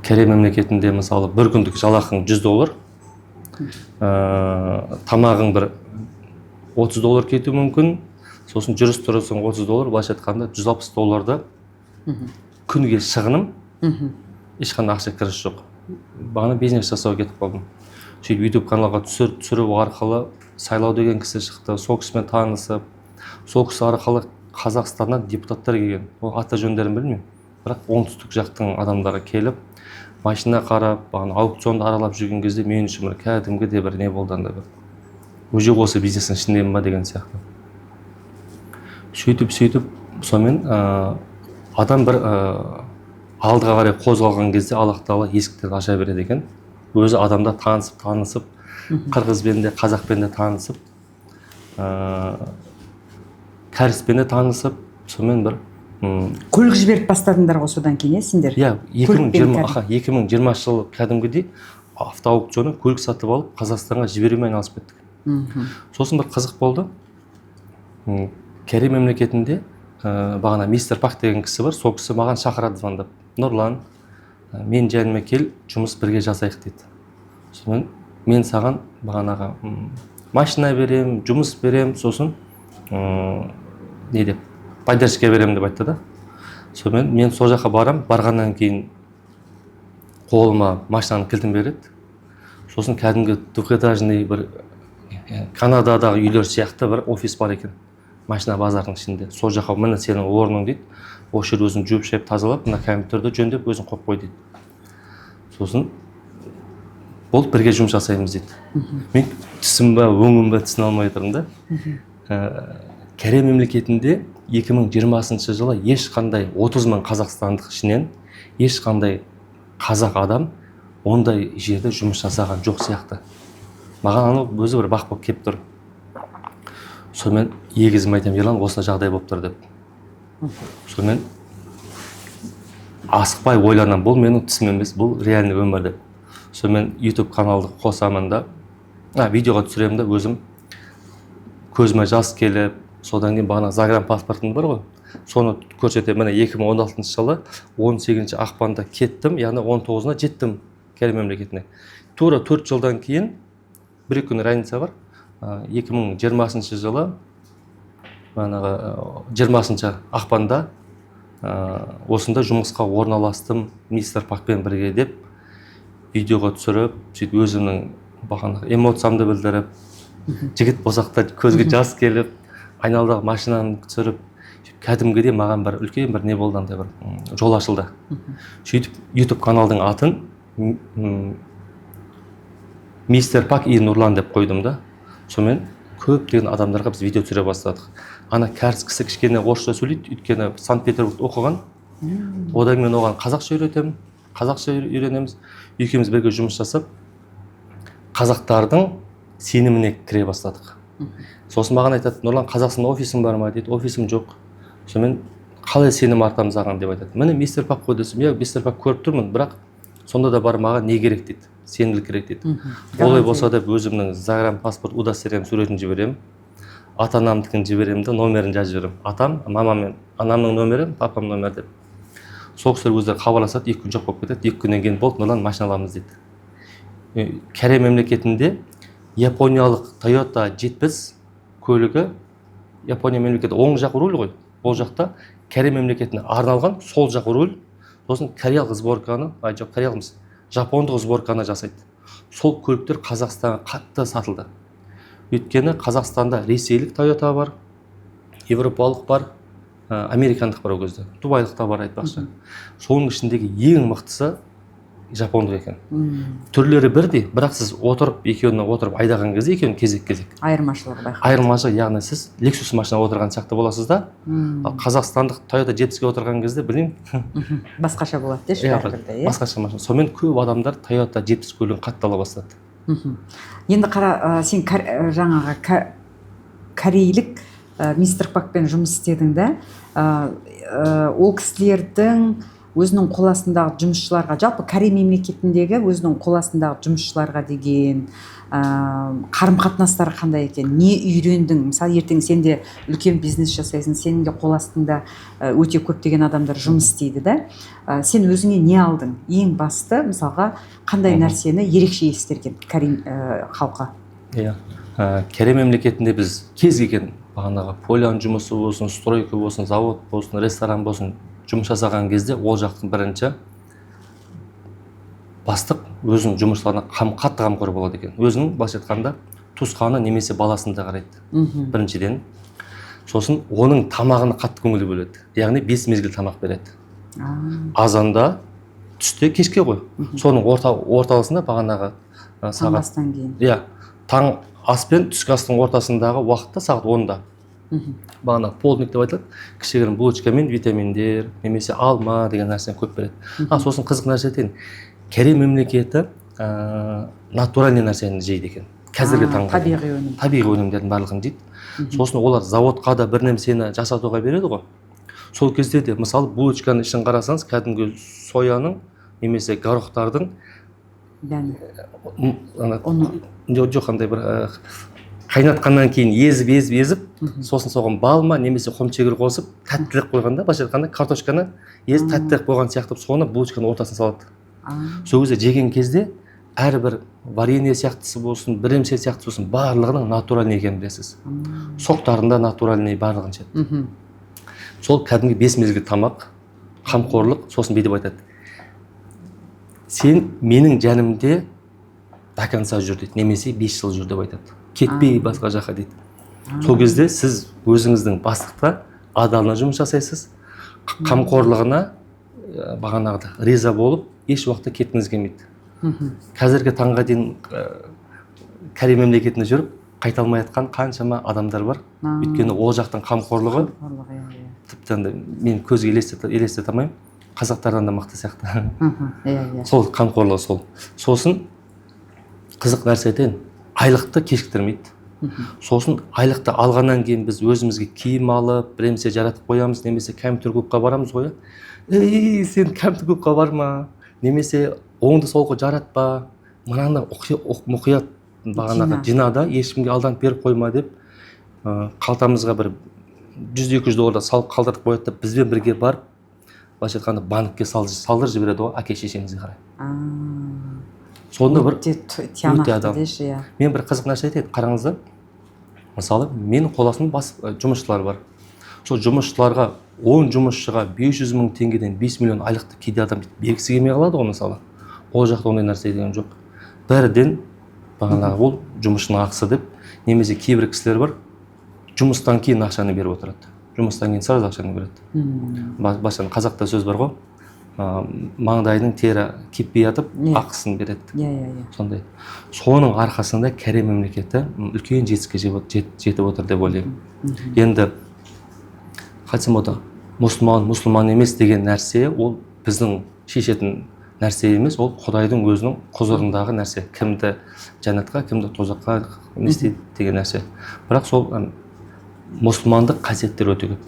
Корей мемлекетінде мысалы бір күндік жалақың $100, тамағың бір $30 кетуі мүмкін, сосын жүріс тұрысың $30, былайша айтқанда $160 күнге шығыным, ешқандай ақша кіріс жоқ. Бағана бизнес жасауға кетіп қалдым. Сөйтіп YouTube каналға түсіру арқылы Сайлау деген кісі шықты, сол кісімен танысып, сол кісі арқылы Қазақстаннан депутаттар келген. Ол аты жөндерін білмеймін, бірақ оңтүстік жақтың адамдары келіп, машина қарап, аукционды аралап жүрген кезде мен үшін бір кәдімгі де бір не болды, андай бір уже осы бизнестің ішіндемін ба деген сияқты. Сөйтіп сонымен адам бір алдыға қарай қозғалған кезде Аллах Тағала есіктерді аша береді екен. Өзі адамда танысып, қырғызбен де қазақпен де танысып, кәріспен де танысып, сонымен бір көлік жіберіп бастадыңдар ғой содан кейін, сендер? Иә, 2020 жылы кәдімгідей автоаукционы көлік сатып алып Қазақстанға жіберумен айналысып кеттік. Сосын бір қызық болды. Корей мемлекетінде бағана мистер Пак деген кісі бар, сол кісі маған шақырады звондап. Нұрлан, мен жаныма кел, жұмыс бірге жасайық дейді. Сонымен мен саған бағанаға машина берем, жұмыс берем, сосын не деп, поддержка берем деп айтты да. Сонымен мен сол жаққа барам, барғаннан кейін қолыма машинаның кілтін береді. Сосын кәдімгі двухэтажный бір Канададағы үйлер сияқты бір офис бар екен. Машина базардың ішінде. Сол жаққа міне сенің орның дейді. Осы жер өзін жуып шайып тазалап, мына компьютерді жөндеп өзін қойып қой дейді. Сосын болып бірге жұмыс жасаймыз дейді. Мен түсім ба, өңім ба түсіне алмай тұрмын да. Корей мемлекетінде 2020 жылы ешқандай 30 мың қазақстандық ішінен ешқандай қазақ адам ондай жерде жұмыс жасаған жоқ сияқты. Маған анау өзі бір бақ болып келіп тұр. Сонымен егізім айтам, Ерлан, осындай жағдай болып тұр деп. Сонымен асықпай ойланам, бұл менің түсім емес, бұл реальный өмір деп. Сонымен YouTube каналды қосамын да, видеоға түсіремін да, өзім көзіме жас келіп, содан кейін бағана загран паспортым бар ғой, соны көрсетемін. Міне 2016 жылы 18 ақпанда кеттім, яғни 19-на жеттім Корей мемлекетіне. Тура 4 жылдан кейін бір күн разница бар. 2020 жылы 20 ақпанда осында жұмысқа орналастым мистер Пакпен бірге деп видеоға түсіріп, сөйтіп өзімнің бағана эмоциямды білдіріп, жігіт болсақта көзге жас келіп, айналдағы машинаны түсіріп, кәдімгідей маған бір үлкен бір не болды, андай бір жол ашылды. Сөйтіп YouTube каналдың атын мистер Пак и Нұрлан деп қойдым да. Сонымен көптеген адамдарға біз видео түсіре бастадық. Ана кәріс кісі кішкене орысша сөйлейді, өйткені Санкт-Петербургта оқыған. Одан мен оған қазақша үйретемін, қазақша үйренеміз. Екеуміз бірге жұмыс жасап, қазақтардың сеніміне кіре бастадық. Сосын маған айтады, Нұрлан, Қазақстанда офисің бар ма дейді. Офисім жоқ. Сонымен қалай сенім артамыз аған деп айтады. Міне мистер Пак қой десем, иә мистер Пак көріп тұрмын, бірақ сонда да бар, маған не керек дейді, сенімділік керек дейді. Олай болса деп өзімнің загран паспорт удостоверением суретін жіберемін, ата-анамдікін жіберемін де номерін жазып жіберемін. Атам, мамам мен анамның номері, папам номер деп. Сол кісілер өздері хабарласады, 2 күн жоқ болып кетеді. 2 күннен кейін болды, Нұрлан, машина аламыз дейді. Корей мемлекетінде япониялық Toyota 70 көлігі, Япония мемлекеті оң жақ руль ғой. Ол жақта Корей мемлекетіне арналған сол жақ руль, сосын кореялық сборканы, кореялық емес, жапондық сборканы жасайды. Сол көліктер Қазақстанға қатты сатылды. Өйткені Қазақстанда ресейлік Toyota бар, европалық бар, американдық бар ол кезде, дубайлық та бар айтпақшы. Соның ішіндегі ең мықтысы жапондық екен. Түрлері бірдей, бірақ сіз екеуіне отырып айдаған кезде екеуін кезек-кезек. Айырмашылығы байқалады. Айырмашылығы, яғни сіз Lexus машина отырған сияқты боласыз да, ал қазақстандық Toyota 70-ге отырған кезде білейін. Басқаша болады деші бәрібірде. Басқаша машина. Сонымен көп адамдар Toyota 70 көлігін қатты ала бастады. Енді қара, сен жаңағы корейлік мистер Пакпен жұмыс істедің да, ол кісілердің өзінің қол астындағы жұмысшыларға, жалпы Корей мемлекетіндегі өзінің қол астындағы жұмысшыларға деген қарым-қатынастары қандай екен? Не үйрендің? Мысалы, ертең сен де үлкен бизнес жасайсың, сенің де қол астында өте көптеген адамдар жұмыс істейді да. Сен өзіңе не алдың? Ең басты, мысалға, қандай нәрсені ерекше ескерген Корей халқы? Иә, Корей мемлекетінде біз кез келген бағанағы полян жұмысы болсын, стройка болсын, завод болсын, ресторан болсын, жұмыс жасаған кезде ол жақтың бірінші бастық өзінің жұмысшыларына қатты қамқор болады екен. Өзінің былайша айтқанда туысқаны немесе баласын да қарайды. Біріншіден. Сосын оның тамағына қатты көңіл бөледі. Яғни 5 мезгіл тамақ береді. Азанда, түсте кешке ғой. Соның орталығында бағанағы сағат таңғы кейін. иә, таң ас пен түскі астың ортасындағы уақытта сағат 10-да. Бағана полдник деп айтылады. Кішігірім булочка мен витаминдер, немесе алма деген нәрсені көп береді. Сосын қызық нәрсе айтайын. Корей мемлекеті натуральный нәрсені жейді екен. Қазіргі таңда табиғи өнімдердің барлығын жейді. Сосын олар заводқа да бір нәрсені жасатуға береді ғой. Сол кезде де мысалы булочканың ішін қарасаңыз, кәдімгі сояның немесе горохтардың жоқ қандай бір қайнатқаннан кейін езіп, сосын соған балма немесе құмшекер қосып, тәттілік қойғанда, былайша айтқанда картошканы езіп тәттілік қойған сияқты соны булочканың ортасына салады. Сол кезде жеген кезде әрбір варенье сияқтысы болсын, бірімсе сияқтысы болсын, барлығының натуральный екенін білесіз. Соқтарында натуральный барлығын жеді. Сол кәдімгі 5 мезгіл тамақ, қамқорлық, сосын бүйтіп айтады. Сен менің жанымде до конца жүр дейді, немесе 5 жыл жүр деп айтады. Кетпей басқа жаққа дейді. Сол кезде сіз өзіңіздің бастықта адалына жұмыс жасайсыз, қамқорлығына бағанағыда риза болып, еш уақытта кеткіңіз келмейді. Қазіргі таңға дейін Корей мемлекетінде жүріп, қайта алмай жатқан қаншама адамдар бар. Өйткені ол жақтың қамқорлығы тіпті мен көзге елестете алмаймын. Қазақтардан да мықты сияқты. Сол қамқорлығы сол. Сосын қызық нәрсе айтайын, айлықты кешіктірмейді. Сосын айлықты алғаннан кейін біз өзімізге киім алып, біремсе жаратып қоямыз, немесе компьютер клубқа барамыз ғой. Сен компьютер клубқа барма, немесе оңды солғы жаратпа, мынаны мұқият бағанағы жинада ешкімге алданып беріп қойма деп қалтамызға бір 100-200 долларды салып қалдырып қояды да бізбен бірге барып, былайша айтқанда банкке салдырып жібереді ғой, әке шешемізге қарай. Сонда бір өте адам. Мен бір қызық нәрсе айтайын, қараңыздар. Мысалы, менің қоластымда жұмысшылар бар. Сол жұмысшыларға 10 жұмысшыға 500 мың теңгеден 5 миллион айлықты кейде адам бергісі келмей қалады ғой, мысалы. Ол жақта ондай нәрсе деген жоқ. Бәріден бағанағы ол жұмысшының ақысы деп, немесе кейбір кісілер бар, жұмыстан кейін ақшаны беріп отырады. Жұмыстан кейін сразу ақшаны береді. Басында қазақта сөз бар ғой, маңдайының тері кеппей жатып, ақысын береді. Сондай. Соның арқасында Корей мемлекеті үлкен жетістікке жетіп отыр деп ойлаймын. Енді қайтсам ода мұсылман емес деген нәрсе ол біздің шешетін нәрсе емес, ол Құдайдың өзінің құзырындағы нәрсе. Кімді жәннатқа, кімді тозаққа не істейді деген нәрсе. Бірақ сол мұсылмандық қасиеттер өте көп.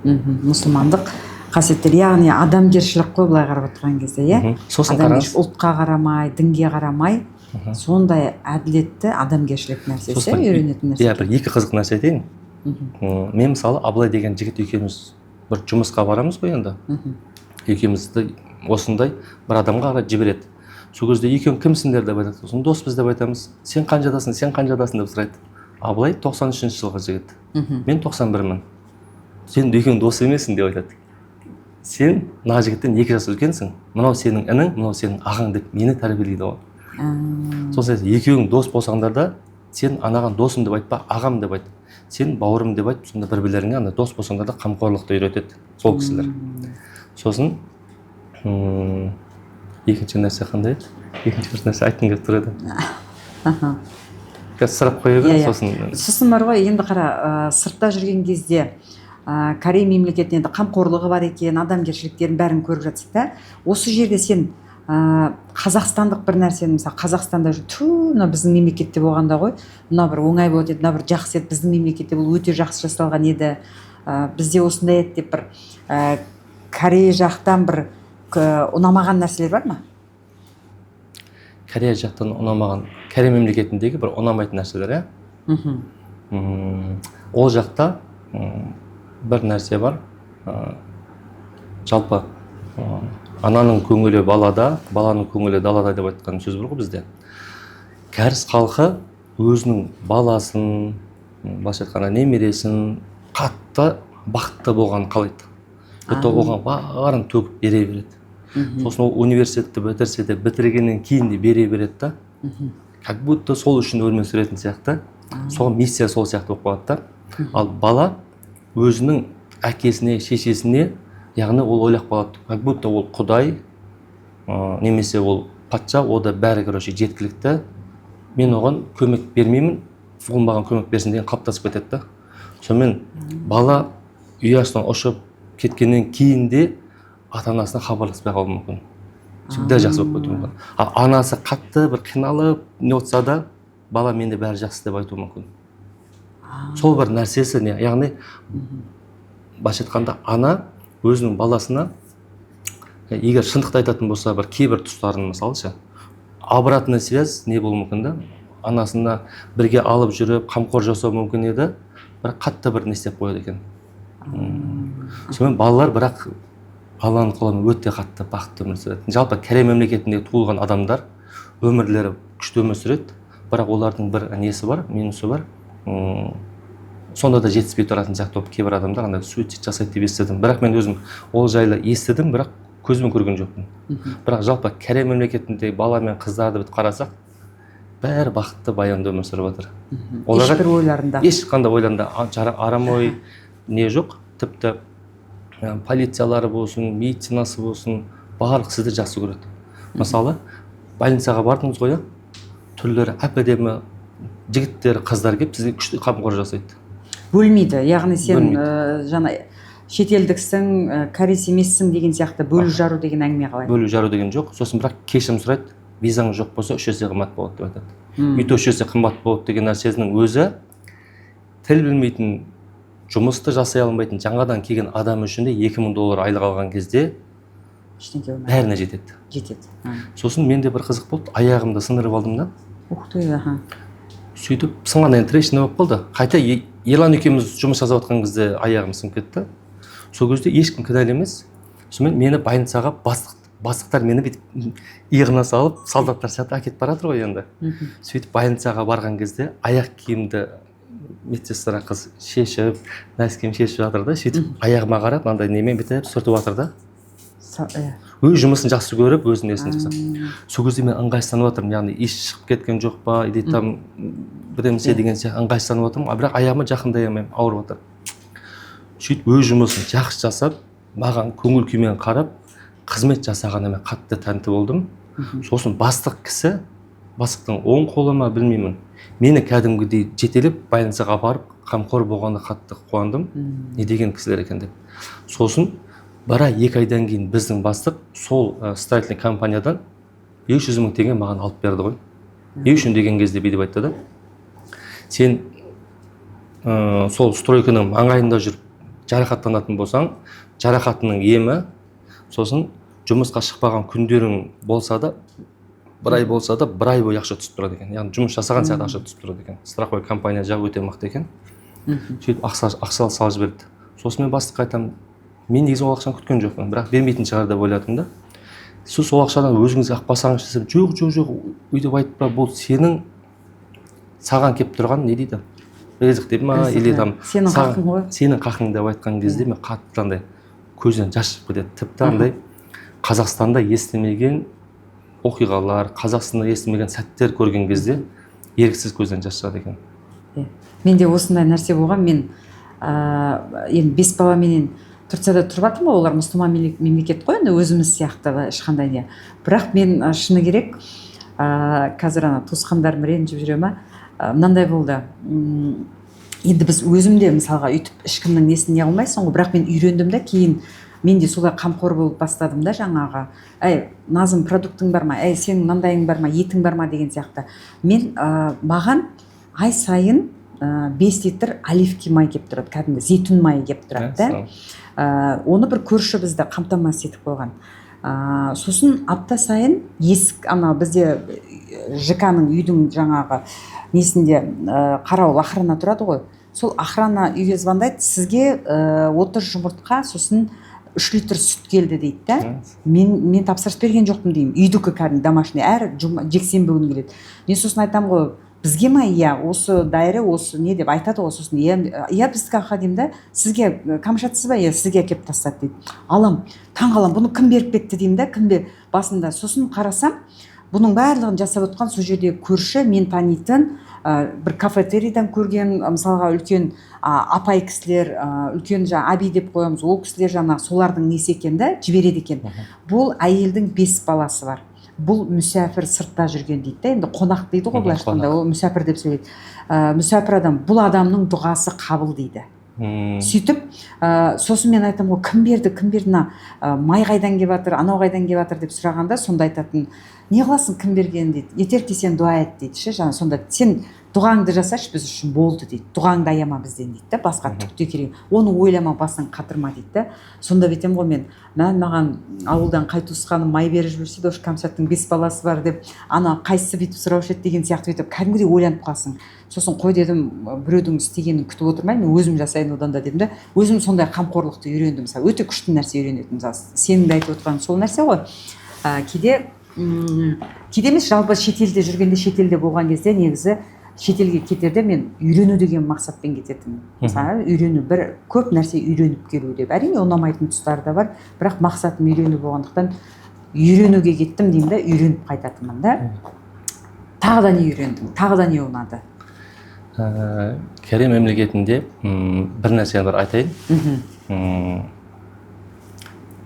Мұсылмандық қасиеттер, яғни адамгершілік қой былай қарап отырған кезде, иә? Адамгершілік ұлтқа қарамай, дінге қарамай, сондай әділетті адамгершілік нәрсесі үйренетін нәрсе. Иә, бір екі қызық нәрсе айтайын. Мен мысалы Абылай деген жігіт екеуміз бір жұмысқа барамыз ғой енді. Екеумізді осындай бір адамға қарай жібереді. Сол кезде екеуің кімсіңдер деп айтады. Сосын доспыз деп айтамыз. Сен қаншадасың деп сұрайды. Абылай 93 жылғы жігіт. Мен 91-мін. Сен екеуің дос емессің деп айтады. Сен мына жігіттен 2 жас үлкенсің. Мынау сенің інің, мынау сенің ағаң деп мені тәрбиелейді ғой. Сосын екеуің дос болсаңдар да, сен анаған досым деп айтпа, ағам деп айт. Сен бауырым деп айт, сонда бір-бірлеріңе ана дос болсаңдар да қамқорлықты үйретеді сол кісілер. Сосын екінші нәрсе қандай еді? Екінші бір нәрсе айтқым келіп тұр еді. Қазір сұрап қояды, сосын бар ғой, енді қара, сыртта жүрген кезде Корей мемлекетінде қамқорлығы бар екен, адамгершіліктерін бәрін көріп жатсың да. Осы жерде сен қазақстандық бір нәрсені, мысалы Қазақстанда мына біздің мемлекетте болғанда ғой, мына бір оңай болады еді, мына бір жақсы еді, біздің мемлекетте бұл өте жақсы жасалған еді, бізде осындай еді деп бір Корея жақтан бір ұнамаған нәрселер бар ма? Корея жақтан ұнамаған, Корея мемлекетіндегі бір ұнамайтын нәрселер, ол жақта бір нәрсе бар, жалпы ананың көңілі балада, баланың көңілі далада деп айтқан сөз бар ғой бізде. Кәріс халқы өзінің баласын, былайша айтқанда немересін қатты бақытты болғанын қалайды. Оған барын төгіп бере береді. Сосын ол университетті бітірсе де, бітіргеннен кейін де бере береді да. Как будто сол үшін өмір сүретін сияқты. Соған миссия сол сияқты болып қалады да. Ал бала өзінің әкесіне, шешесіне яғни ол ойлап қалады, как будто ол құдай немесе ол патша, ода бәрі короче жеткілікті, мен оған көмек бермеймін, ол маған көмек берсін деген қалыптасып кетеді да. Сонымен бала ұясынан ұшып кеткеннен кейін де ата анасына хабарласпай қалуы мүмкін, всегда жақсы болып кетуі мүмкін. Ал анасы қатты бір қиналып не отса да, бала менде бәрі жақсы деп айтуы мүмкін. Сол бір нәрсесі не, яғни былайша айтқанда ана өзінің баласына егер шындықты айтатын болса, бір кейбір тұстарын мысалшы обратная связь не болуы мүмкін да, анасына бірге алып жүріп қамқор жасау мүмкін еді, бірақ қатты бір не істеп қояды екен. Сонымен балалар бірақ Алланың қолымен өте қатты бақытты өмір сүреді. Жалпы Корей мемлекетінде туылған адамдар өмірлері күшті өмір сүреді, бірақ олардың бір несі бар, минусы бар. Сонда да жетіспей тұратын сияқты болып кейбір адамдар андай суицид жасайды деп естідім. Бірақ мен өзім ол жайлы естідім, бірақ көзбен көрген жоқпын. Бірақ жалпы Корей мемлекетінде бала мен қыздарды бітіп қарасақ, бәрі бақытты баянды өмір сүріп жатыр. Ешбір ойларында. Ешқандай ойларында арам ой не жоқ. Тіпті полициялары болсын, медицинасы болсын, барлық сізді жақсы көреді. Мысалы, больницаға бардыңыз ғой, түрлері әп-әдемі жігіттер, қыздар келіп сізге күшті қамқор жасайды. Бөлмейді, яғни сен жаңа шетелдіксің, кореец емессің деген сияқты бөлу жару деген әңгіме қалай? Бөлу жару деген жоқ, сосын бірақ кешірім сұрайды, визаң жоқ болса 3 есе қымбат болады деп айтады. Үйті 3 есе қымбат болады деген нәрсесінің өзі тіл білмейтін, жұмысты жасай алмайтын жаңадан келген адам үшін де $2000 айлық алған кезде бәріне жетеді. Сосын менде бір қызық болды, аяғымды сындырып алдым да. Ух ты, сөйтіп сынғаннан трещина болып қалды. Қайта Ерлан екеуміз жұмыс жасап жатқан кезде аяғым сынып кетті. Сол кезде ешкім кінәлі емес. Сонымен мені больницаға бастықтар мені бүйтіп иығына салып, солдаттар сияқты әкетіп баратыр ғой енді. Сөйтіп больницаға барған кезде аяқ киімді медсестра қыз шешіп, нәскем шешіп жатыр да, сөйтіп аяғыма қарап, мынандай немен бүйтіп сүртіп жатыр да. Өз жұмысын жақсы көріп, өзінің несін жасап. Сол кезде мен ыңғайсызданып жатырмын, яғни еш шығып кеткен жоқ па, или там бірдемесе деген сияқты ыңғайсызданып жатырмын, бірақ аяғыма жақындай алмаймын, ауырып жатыр. Сөйтіп өз жұмысын жақсы жасап, маған көңіл күймен қарап, қызмет жасағанына мен қатты тәнті болдым. Сосын бастық кісі, бастықтың оң қолы ма білмеймін, мені кәдімгідей жетелеп больницаға апарып қамқор болғанда қатты қуандым. Не деген кісілер екен деп. Сосын бара 2 айдан кейін біздің бастық сол строительный компаниядан 500 000 теңге маған алып берді ғой. Не үшін деген кезде бүйтіп айтты да. Сен сол стройканың маңайында жүріп жарақаттанатын болсаң, жарақатының емі, сосын жұмысқа шықпаған күндерің болса да, бір ай болса да, бір ай бойы ақша түсіп тұрады екен. Яғни жұмыс жасаған сияқты ақша түсіп тұрады екен. Страховой компания жағы өте мықты екен. Сөйтіп ақша салып жіберді. Сосын мен бастыққа айтамын, мен негізі ол ақшаны күткен жоқпын, бірақ бермейтін шығар деп ойладым да. Сіз сол ақшадан өзіңізге ақпасаңыз десем, жоқ, өйтіп айтпа, бұл сенің саған келіп тұрған не дейді? Ризық деп ма, или там сенің қақың ғой. Сенің қақың деп айтқан кезде мен қатты андай көзден жас шығып кетеді. Тіпті андай Қазақстанда естімеген оқиғалар, Қазақстанда естімеген сәттер көрген кезде еріксіз көзден жас шығады екен. Менде осындай нәрсе болған, мен енді 5 баламенен Турцияда тұрып жатырмын ғой, олар мұсылман мемлекет қой, енді өзіміз сияқты ешқандай не. Бірақ мен шыны керек, қазір ана туысқандарым ренжіп жүре ма, мынандай болды. Енді біз өзімде мысалға үйтіп ешкімнің несін не қылмайсың ғой, бірақ мен үйрендім да, кейін мен де солай қамқор болып бастадым да жаңағы. Назым, продуктың бар ма? Сенің мынандайың бар ма? Етің бар ма? Деген сияқты. Мен маған ай сайын 5 литр оливки май кеп тұрады, кәдімгі зейтун майы кеп тұрады да. Оны бір көрші бізді қамтамасыз етіп қойған. Сосын апта сайын есік, ана бізде ЖК-ның үйдің жаңағы несінде қарауыл охрана тұрады ғой. Сол охрана үйге звондайды, сізге 30 жұмыртқа, сосын 3 литр сүт келді дейді да. Мен тапсырыс берген жоқпын деймін. Үйдікі кәдімгі домашний, әр жексенбі күні келеді. Мен сосын айтамын ғой, бізге ма, иә, осы дайры, осы не деп айтады ғой, сосын иә біздікі аха деймін да, сізге камшатсыз ба, иә, сізге әкеп тастады дейді. Алам, таң қалам, бұны кім беріп кетті деймін да, кімбе басында. Сосын қарасам, бұның барлығын жасап отқан сол жерде көрші, мен танитын бір кафетерийдан көрген мысалға үлкен апай кісілер, үлкен жаңа аби деп қоямыз, ол кісілер жаңағы солардың несі екен да, жібереді екен. Бұл әйелдің 5 баласы бар. Бұл мүсәпір сыртта жүрген дейді да, енді қонақ дейді ғой былайша айтқанда, ол мүсәпір деп сөйлейді. Мүсәпір адам, бұл адамның дұғасы қабыл дейді. Сөйтіп сосын мен айтамын ғой, кім берді мына май қайдан келіп жатыр, анау қайдан келіп жатыр деп сұрағанда сонда айтатын, не қыласың кім берген дейді, ертеректе сен дұға ет дейді ше, жаңа сонда сен дұғаңды жасашы біз үшін болды дейді, дұғаңды аяма бізден дейді да, басқа түк те керек, оны ойлама, басын қатырма дейді да. Сонда бетем ғой мен, маған ауылдан қай туысқаным май беріп жіберсе, дош Кәмшаттың 5 баласы бар деп, ана қайсысы бүйтіп сұраушы еді деген сияқты бүйтіп кәдімгідей ойланып қалсың. Сосын қой дедім, біреудің істегенін күтіп отырмаймын, мен өзім жасайын одан да дедім да, өзім сондай қамқорлықты үйрендім. Мысалы өте күшті нәрсе үйренетін, мысалы сенің де айтып отырған сол нәрсе ғой. Кейде емес, жалпы шетелде жүргенде, шетелде болған кезде негізі шетелге кетерде мен үйрену деген мақсатпен кететінмін. Мысалы үйрену, бір көп нәрсе үйреніп келу деп. Әрине ұнамайтын тұстары да бар, бірақ мақсатым үйрену болғандықтан үйренуге кеттім деймін да, үйреніп қайтатынмын да. Тағы да не үйрендім, тағы да не ұнады? Корей мемлекетінде бір нәрсе бар айтайын.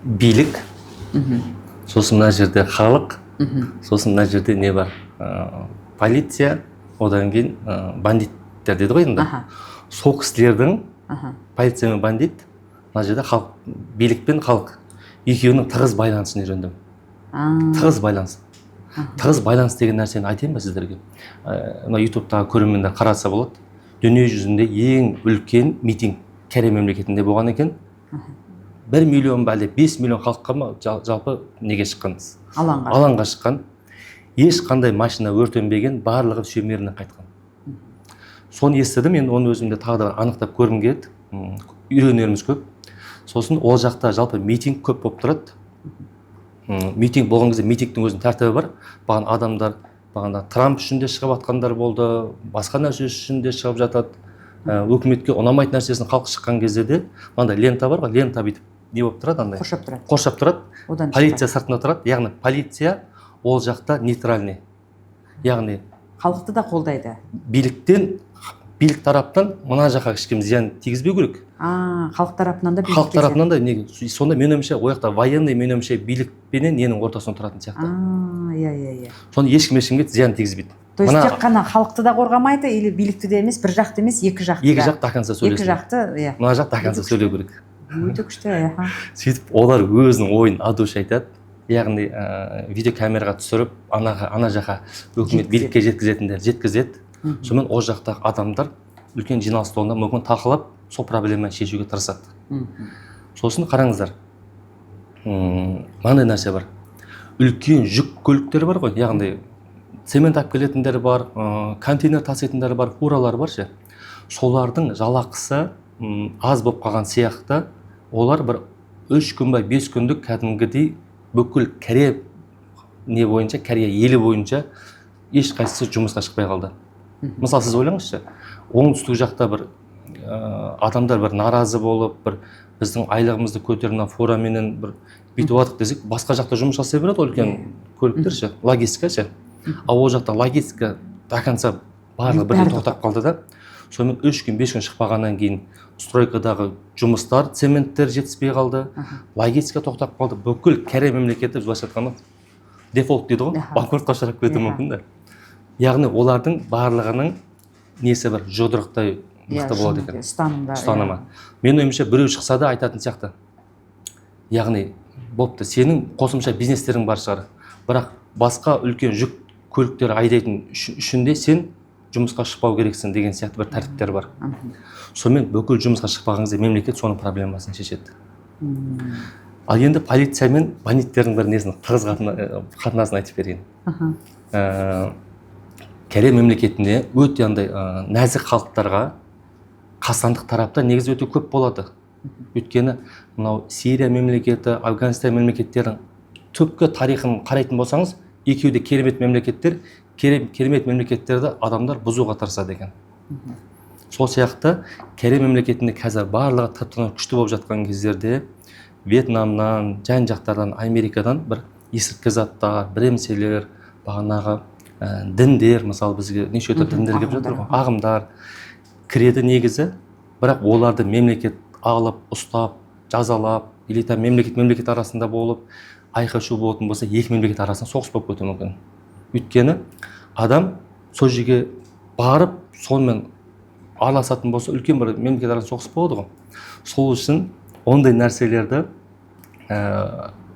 Билік, сосын мына жерде халық, сосын мына жерде не бар? Полиция, одан кейін бандиттер деді ғой енді. Сол кісілердің, полиция мен бандит, мына жерде билік пен халық екеуінің тығыз байланысын үйрендім. Тығыз байланыс. Тығыз байланыс деген нәрсені айтайын ба сіздерге? Мына ютубтағы көрермендер қараса болады. Дүние жүзінде ең үлкен митинг Корей мемлекетінде болған екен. 1 миллион бәле 5 миллион халыққа ма жалпы неге шыққан? Алаңға шыққан. Ешқандай машина өртенбеген, барлығы шемеріне қайтқан. Соны естідім, мен оны өзімде тағы да анықтап көргім келеді. Үйренеріміз көп. Сосын ол жақта жалпы митинг көп болып тұрады. Митинг болған кезде митингтің өзінің тәртібі бар. Баған адамдар, бағанда Трамп үшін де шығып жатқандар болды, басқа нәрсе үшін де шығып жатады. Өкіметке ұнамайтын нәрсесін халық шыққан кезде де, мынандай лента бар ғой, лента бүйтіп не болып тұрады, андай қоршап тұрады. Полиция сыртында тұрады, яғни полиция ол жақта нейтральный. Яғни халықты да қолдайды. Билік тараптан мына жаққа ешкім зиян тигізбеу керек. Халық тарапынан да билікке. Халық тарапынан да неге? Сонда мен ойымша, ол жақта военный мен ойымша билікпенен ненің ортасында тұратын сияқты. Иә. Соны ешкімге зиян тигізбейді. То есть тек қана халықты да қорғамайды, или билікті де емес, бір жақты емес, екі жақты. Екі жақ тақанса сөйлесін. Екі жақты, иә. Мына жақ тақанса сөйлеу керек. Өте күшті, сөйтіп олар өзінің ойын адуш айтады. Яғни видеокамераға түсіріп, ана жаққа өкімет билікке жеткізеді. Сонымен ол жақтағы адамдар үлкен жиналыс толында мүмкін тақылап, сол проблеманы шешуге тырысады. Сосын қараңыздар, мынандай нәрсе бар. Үлкен жүк көліктері бар ғой, яғни цемент алып келетіндер бар, контейнер таситындер бар, фуралар бар ше. Солардың жалақысы аз болып қалған сияқты, олар бір 3 күн ба 5 күндік кәдімгідей бүкіл Корея не бойынша, Корея елі бойынша ешқайсысы жұмысқа шықпай қалды. Мысалы, сіз ойлаңызшы, оңтүстік жақта бір адамдар бір наразы болып, бір біздің айлығымызды көтерінен фураменен бір бүйтіп жатық десек, басқа жақта жұмыс жасай береді үлкен көліктер ше, логистика ше. Ал ол жақта логистика до конца барлығы бірден тоқтап қалды да. Сонымен 3 күн 5 күн шықпағаннан кейін стройкадағы жұмыстар, цементтер жетіспей қалды, логистика тоқтап қалды. Бүкіл Корея мемлекеті былайша айтқанда дефолт дейді ғой, банкротқа ұшырап кетуі мүмкін да. Яғни олардың барлығының несі бір жұдырықтай мықты болады екен. Ұстанымы. Мен ойымша біреу шықса да айтатын сияқты. Яғни бопты, сенің қосымша бизнестерің бар шығар, бірақ басқа үлкен жүк көліктер айдайтын үшін де сен жұмысқа шықпау керексің деген сияқты бір тәртіптер бар. Сонымен бүкіл жұмысқа шықпағыңызда мемлекет соның проблемасын шешеді. Ал енді полиция мен бандиттердің бір несін тығыз қатынасын айтып берейін. Корея мемлекетінде өте андай нәзік халықтарға қастандық тарапта негізі өте көп болады. Өйткені мынау Сирия мемлекеті, Афганистан мемлекеттердің түпкі тарихын қарайтын болсаңыз, екеуі де керемет мемлекеттер, керемет мемлекеттерді адамдар бұзуға тырысады екен. Сол сияқты Корея мемлекетінде қазір барлығы тып-тыныш күшті болып жатқан кездерде Вьетнамнан, жан жақтардан, Америкадан бір есірткі заттар, біремселер, бағанағы діндер, мысалы бізге неше түрлі діндер келіп жатыр ғой, ағымдар кіреді негізі, бірақ оларды мемлекет алып, ұстап, жазалап, или там мемлекет арасында болып, айқай-шу болатын болса, екі мемлекет арасында соғыс болып кетуі мүмкін. Өйткені адам сол жерге барып, сонымен араласатын болса, үлкен бір мемлекет арасында соғыс болады ғой. Сол үшін ондай нәрселерді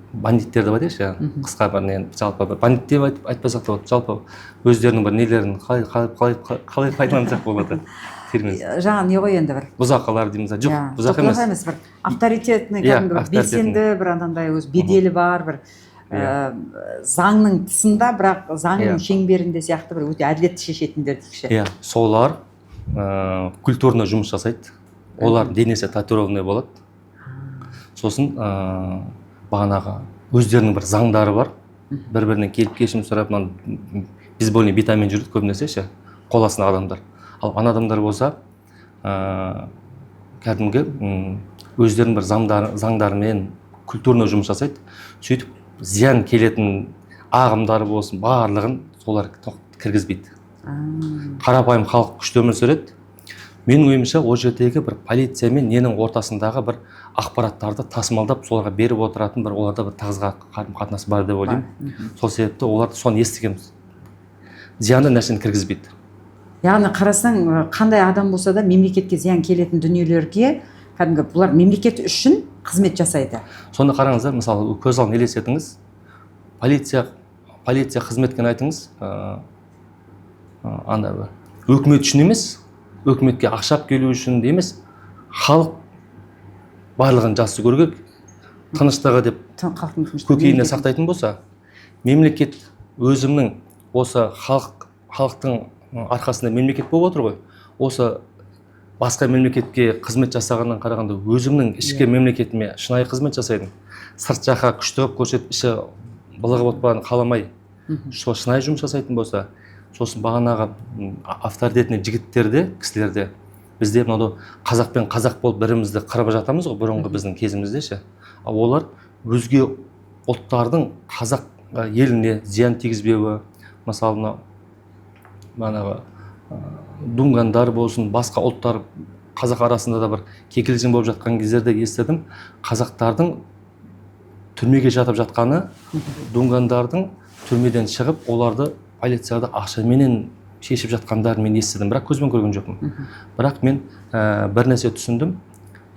бандиттерді айтайықшы, қысқа бір жалпы бандит деп айтпасақ та болады, жалпы өздерінің бір нелерін қалай пайдалансақ болады термин. Жаңа не ғой енді бір бұзақылар дейміз, жоқ бұзақ емес, бір авторитетный, кәдімгі белсенді бір анандай өз беделі бар бір заңның тысында, бірақ заңның шеңберінде сияқты бір өте әділетті шешетіндер дейікші. Иә, солар культурно жұмыс жасайды, олар денесі татуированный болады. Сосын бағанағы өздерінің бір заңдары бар, бір-бірінен келіп кешірім сұрап, безбольный битамен жүреді көбінесе ше, қол астында адамдар. Ал ана адамдар болса, кәдімгі өздерінің бір заңдарымен культурно жұмыс жасайды. Сөйтіп зиян келетін ағымдары болсын, барлығын солар кіргізбейді. Қарапайым халық күшті өмір сүреді. Менің ойымша, ол жердегі бір полиция мен ненің ортасындағы бір ақпараттарды тасымалдап, соларға беріп отыратын бір оларда бір тығызға қарым-қатынас бар деп ойлаймын. Сол себепті оларды соны естігенбіз. Зиянды нәрсені кіргізбейді. Яғни қарасаң, қандай адам болса да мемлекетке зиян келетін дүниелерге, кәдімгі бұлар мемлекет үшін қызмет жасайды. Сонда қараңыздар, мысалы, көз алдына елестетіңіз, полиция қызметкені айтыңыз, өкімет үшін емес, өкіметке ақшап келу үшін емес, халық барлығын жақсы көруге, тыныштығы деп көкейіне сақтайтын болса, мемлекет өзімнің осы халықтың арқасында мемлекет болып отыр ғой, осы басқа мемлекетке қызмет жасағаннан қарағанда өзімнің ішкі мемлекетіме шынайы қызмет жасайдым. Сырт жаққа күшті қылып көрсетіп, іші былығып отпағанын қаламай, шынайы жұмыс жасайтын болса, сосын бағанағы авторитетный жігіттерде, кісілерде, бізде мынау қазақпен қазақ болып бірімізді қырып жатамыз ғой, бұрынғы біздің кезімізде ше. Ал олар өзге ұлттардың қазақ еліне зиян тигізбеуі, мысалы мынау дүнгандар болсын, басқа ұлттар қазақ арасында да бір кекілжің болып жатқан кездерде естідім, қазақтардың түрмеге жатып жатқаны, дүнгандардың түрмеден шығып, оларды полицияда ақшаменен шешіп жатқандарын мен естідім, бірақ көзбен көрген жоқпын. Бірақ мен бір нәрсе түсіндім,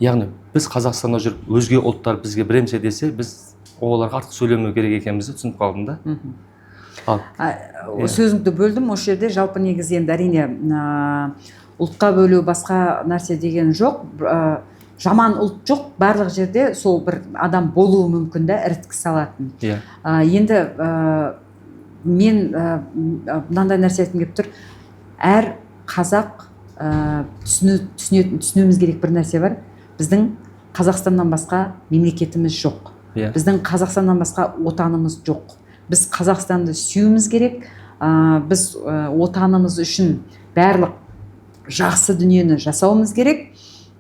яғни біз Қазақстанда жүріп, өзге ұлттар бізге біремсе десе, біз оларға артық сөйлемеу керек екенімізді түсініп қалдым да. Сөзіңді бөлдім, осы жерде жалпы негізі енді әрине ұлтқа бөлу басқа нәрсе деген жоқ, жаман ұлт жоқ, барлық жерде сол бір адам болуы мүмкін да, іріткі салатын. Енді мен мынандай нәрсе айтқым келіп тұр, әр қазақ түсінуіміз керек бір нәрсе бар, біздің Қазақстаннан басқа мемлекетіміз жоқ, біздің Қазақстаннан басқа отанымыз жоқ. Біз Қазақстанды сүюіміз керек, біз отанымыз үшін барлық жақсы дүниені жасауымыз керек,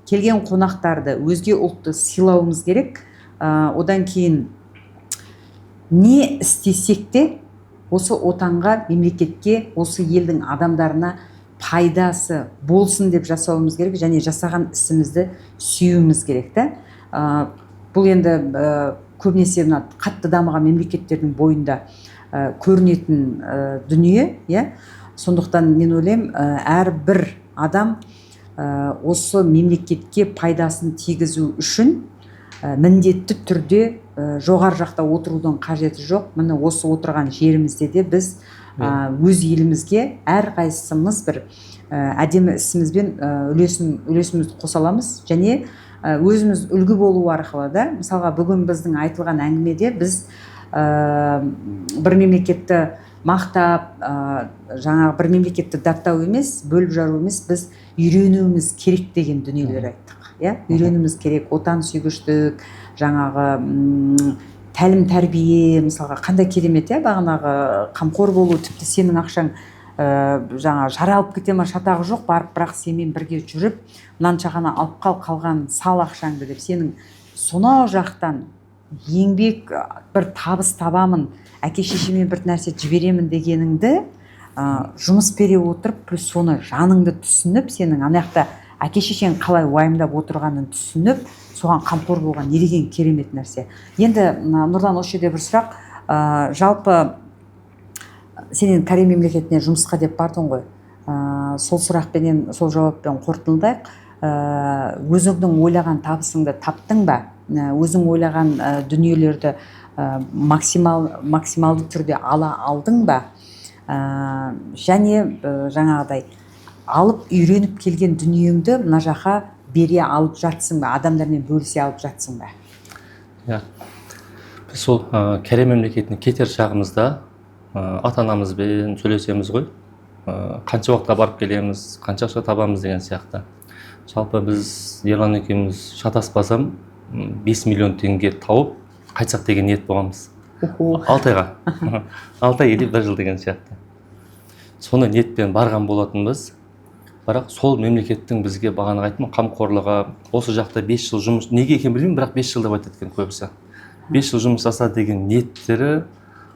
келген қонақтарды, өзге ұлтты сыйлауымыз керек. Одан кейін не істесек те осы отанға, мемлекетке, осы елдің адамдарына пайдасы болсын деп жасауымыз керек, және жасаған ісімізді сүюіміз керек та. Бұл енді көбінесе қатты дамыған мемлекеттердің бойында көрінетін дүние. Сондықтан мен ойлаймын, әрбір адам осы мемлекетке пайдасын тигізу үшін міндетті түрде жоғары жақта отырудың қажеті жоқ. Міне осы отырған жерімізде де біз өз елімізге әрқайсымыз бір әдемі ісімізбен үлесімізді қоса аламыз, және өзіміз үлгі болу арқылы да, мысалға бүгін біздің айтылған әңгімеде біз бір мемлекетті мақтап, жаңағы бір мемлекетті даттау емес, бөліп жару емес, біз үйренуіміз керек деген дүниелер айттық. Үйренуіміз керек, отан сүйгіштік, жаңағы тәлім тәрбие, мысалға қандай керемет, бағанағы қамқор болу, тіпті сенің ақшаң жаңа жаралып кете ма, шатағы жоқ, барып бірақ сенімен бірге жүріп, мынанша ғана алып қалған сал ақшаңды деп, сенің сонау жақтан еңбек бір табыс табамын, әке шешеме бір нәрсе жіберемін дегеніңді жұмыс бере отырып плюс соны жаныңды түсініп сенің ана жақта әке шешең қалай уайымдап отырғанын түсініп соған қамқор болған не деген керемет нәрсе. Енді Нұрлан, осы жерде бір сұрақ. Жалпы сенен Корей мемлекетіне жұмысқа деп бардың ғой. Сол сұрақпенен, сол жауаппен қорытындылайық. Өзіңнің ойлаған табысыңды таптың ба? Өзің ойлаған дүниелерді максималды түрде ала алдың ба? Және жаңағыдай алып үйреніп келген дүниеңді мына жаққа бере алып жатсың ба? Адамдармен бөлісе алып жатсың ба? Біз сол Корей мемлекетіне кетер шағымызда ата-анамызбен сөйлесеміз ғой. Қанша уақытқа барып келеміз, қанша ақша табамыз деген сияқты. Жалпы біз Ерлан екеуміз шатаспасам 5 миллион теңге тауып қайтсақ деген ниет болғанбыз. 6 айға. 6 ай или 1 жыл деген сияқты. Соны ниетпен барған болатынбыз. Бірақ сол мемлекеттің бізге бағана айттым қамқорлығы, осы жақта 5 жыл жұмыс, неге екенін білмеймін, бірақ 5 жыл деп айтады екен көбісі. 5 жыл жұмыс жаса деген ниеттері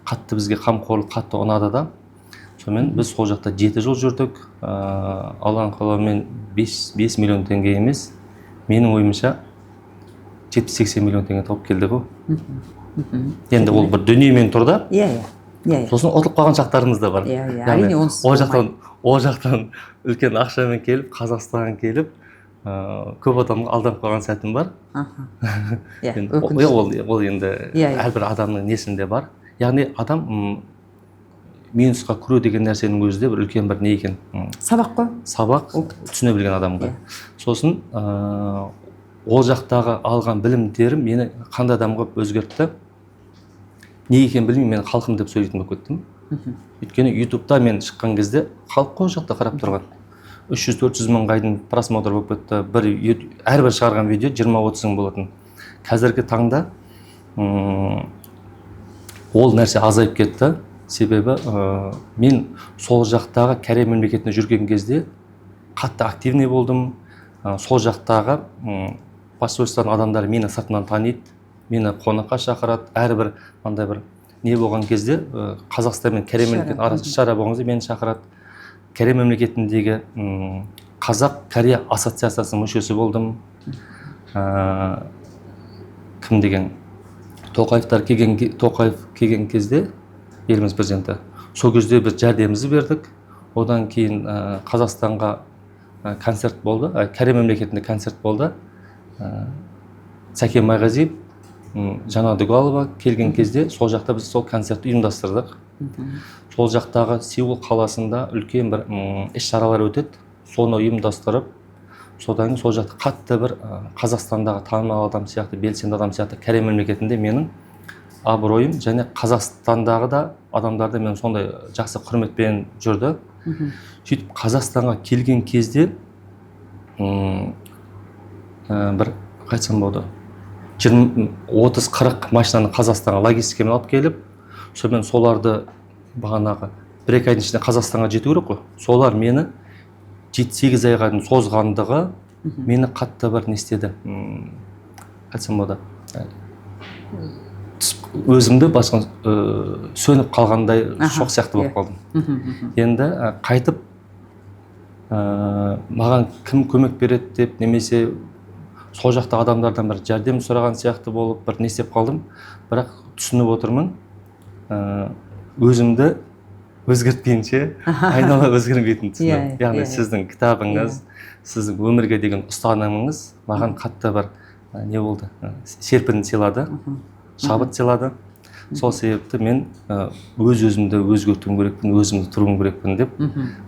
қатты бізге қамқорлық қатты ұнады да. Сонымен біз сол жақта 7 жыл жүрдік. Алланың қалауымен 5 миллион теңге емес, менің ойымша 70-80 миллион теңге тауып келді ғой. Енді ол бір дүниемен тұр да. Сосын ұтылып қалған шақтарымыз да бар. Әрине онсыз болмайды. Ол жақтан үлкен ақшамен келіп, Қазақстанға келіп, көп адамға алданып қалған сәтім бар. Ол енді әрбір адамның несінде бар. Яғни адам минусқа кіру деген нәрсенің өзі де бір үлкен бір не екен. Сабақ қой. Сабақ түсіне білген адамға. Сосын ол жақтағы алған білімдерім мені қандай адам қылып өзгертті. Не екенін білмеймін, мен халқым деп сөйлейтін болып кеттім. Өйткені ютубта мен шыққан кезде халық қой жақта қарап тұрған. 300-400 мың қайдың просмотр болып кетті. Әрбір шығарған видео 20-30 мың болатын. Қазіргі таңда ол нәрсе азайып кетті. Себебі мен сол жақтағы Корей мемлекетіне жүрген кезде қатты активный болдым. Сол жақтағы посольствоның адамдары мені сыртынан таниды, мені қонаққа шақырады. Әрбір мынандай бір не болған кезде Қазақстан мен Корей мемлекетінің арасында шара болған кезде мені шақырады. Корей мемлекетіндегі Қазақ-Корея ассоциациясының мүшесі болдым. Кім деген Тоқаев келген кезде еліміз президенті. Сол кезде біз жәрдемімізді бердік. Одан кейін Қазақстанға концерт болды, Корей мемлекетінде концерт болды. Сәкен Майғазиев, Жана Дугалова келген кезде сол жақта біз сол концертті ұйымдастырдық. Сол жақтағы Сеул қаласында үлкен бір іс-шаралар өтеді. Соны ұйымдастырып, содан кейін сол жақта қатты бір Қазақстандағы танымал адам сияқты, белсенді адам сияқты Корей мемлекетінде менің абыройым және Қазақстандағы да адамдарды мен сондай жақсы құрметпен жүрді. Сөйтіп Қазақстанға келген кезде бір қайтсам болды 30-40 машинаны Қазақстанға логистикамен алып келіп, сонымен соларды бағанағы 1-2 айдың ішінде Қазақстанға жету керек қой. Солар мені 7-8 айға дейін созғандығы мені қатты бір не істеді. Қайтсам болды. Өзімді басқа сөніп қалғандай шоқ сияқты болып қалдым. Енді қайтып маған кім көмек береді деп, немесе сол жақта адамдардан бір жәрдем сұраған сияқты болып бір не істеп қалдым. Бірақ түсініп отырмын, өзімді өзгертпейінше айнала өзгермейтінін түсіндім. Яғни сіздің кітабыңыз, сіздің өмірге деген ұстанымыңыз маған қатты бір не болды, серпін сыйлады, шабыт сыйлады. Сол себепті мен өз-өзімді өзгертуім керекпін, өзімді тұруым керекпін деп,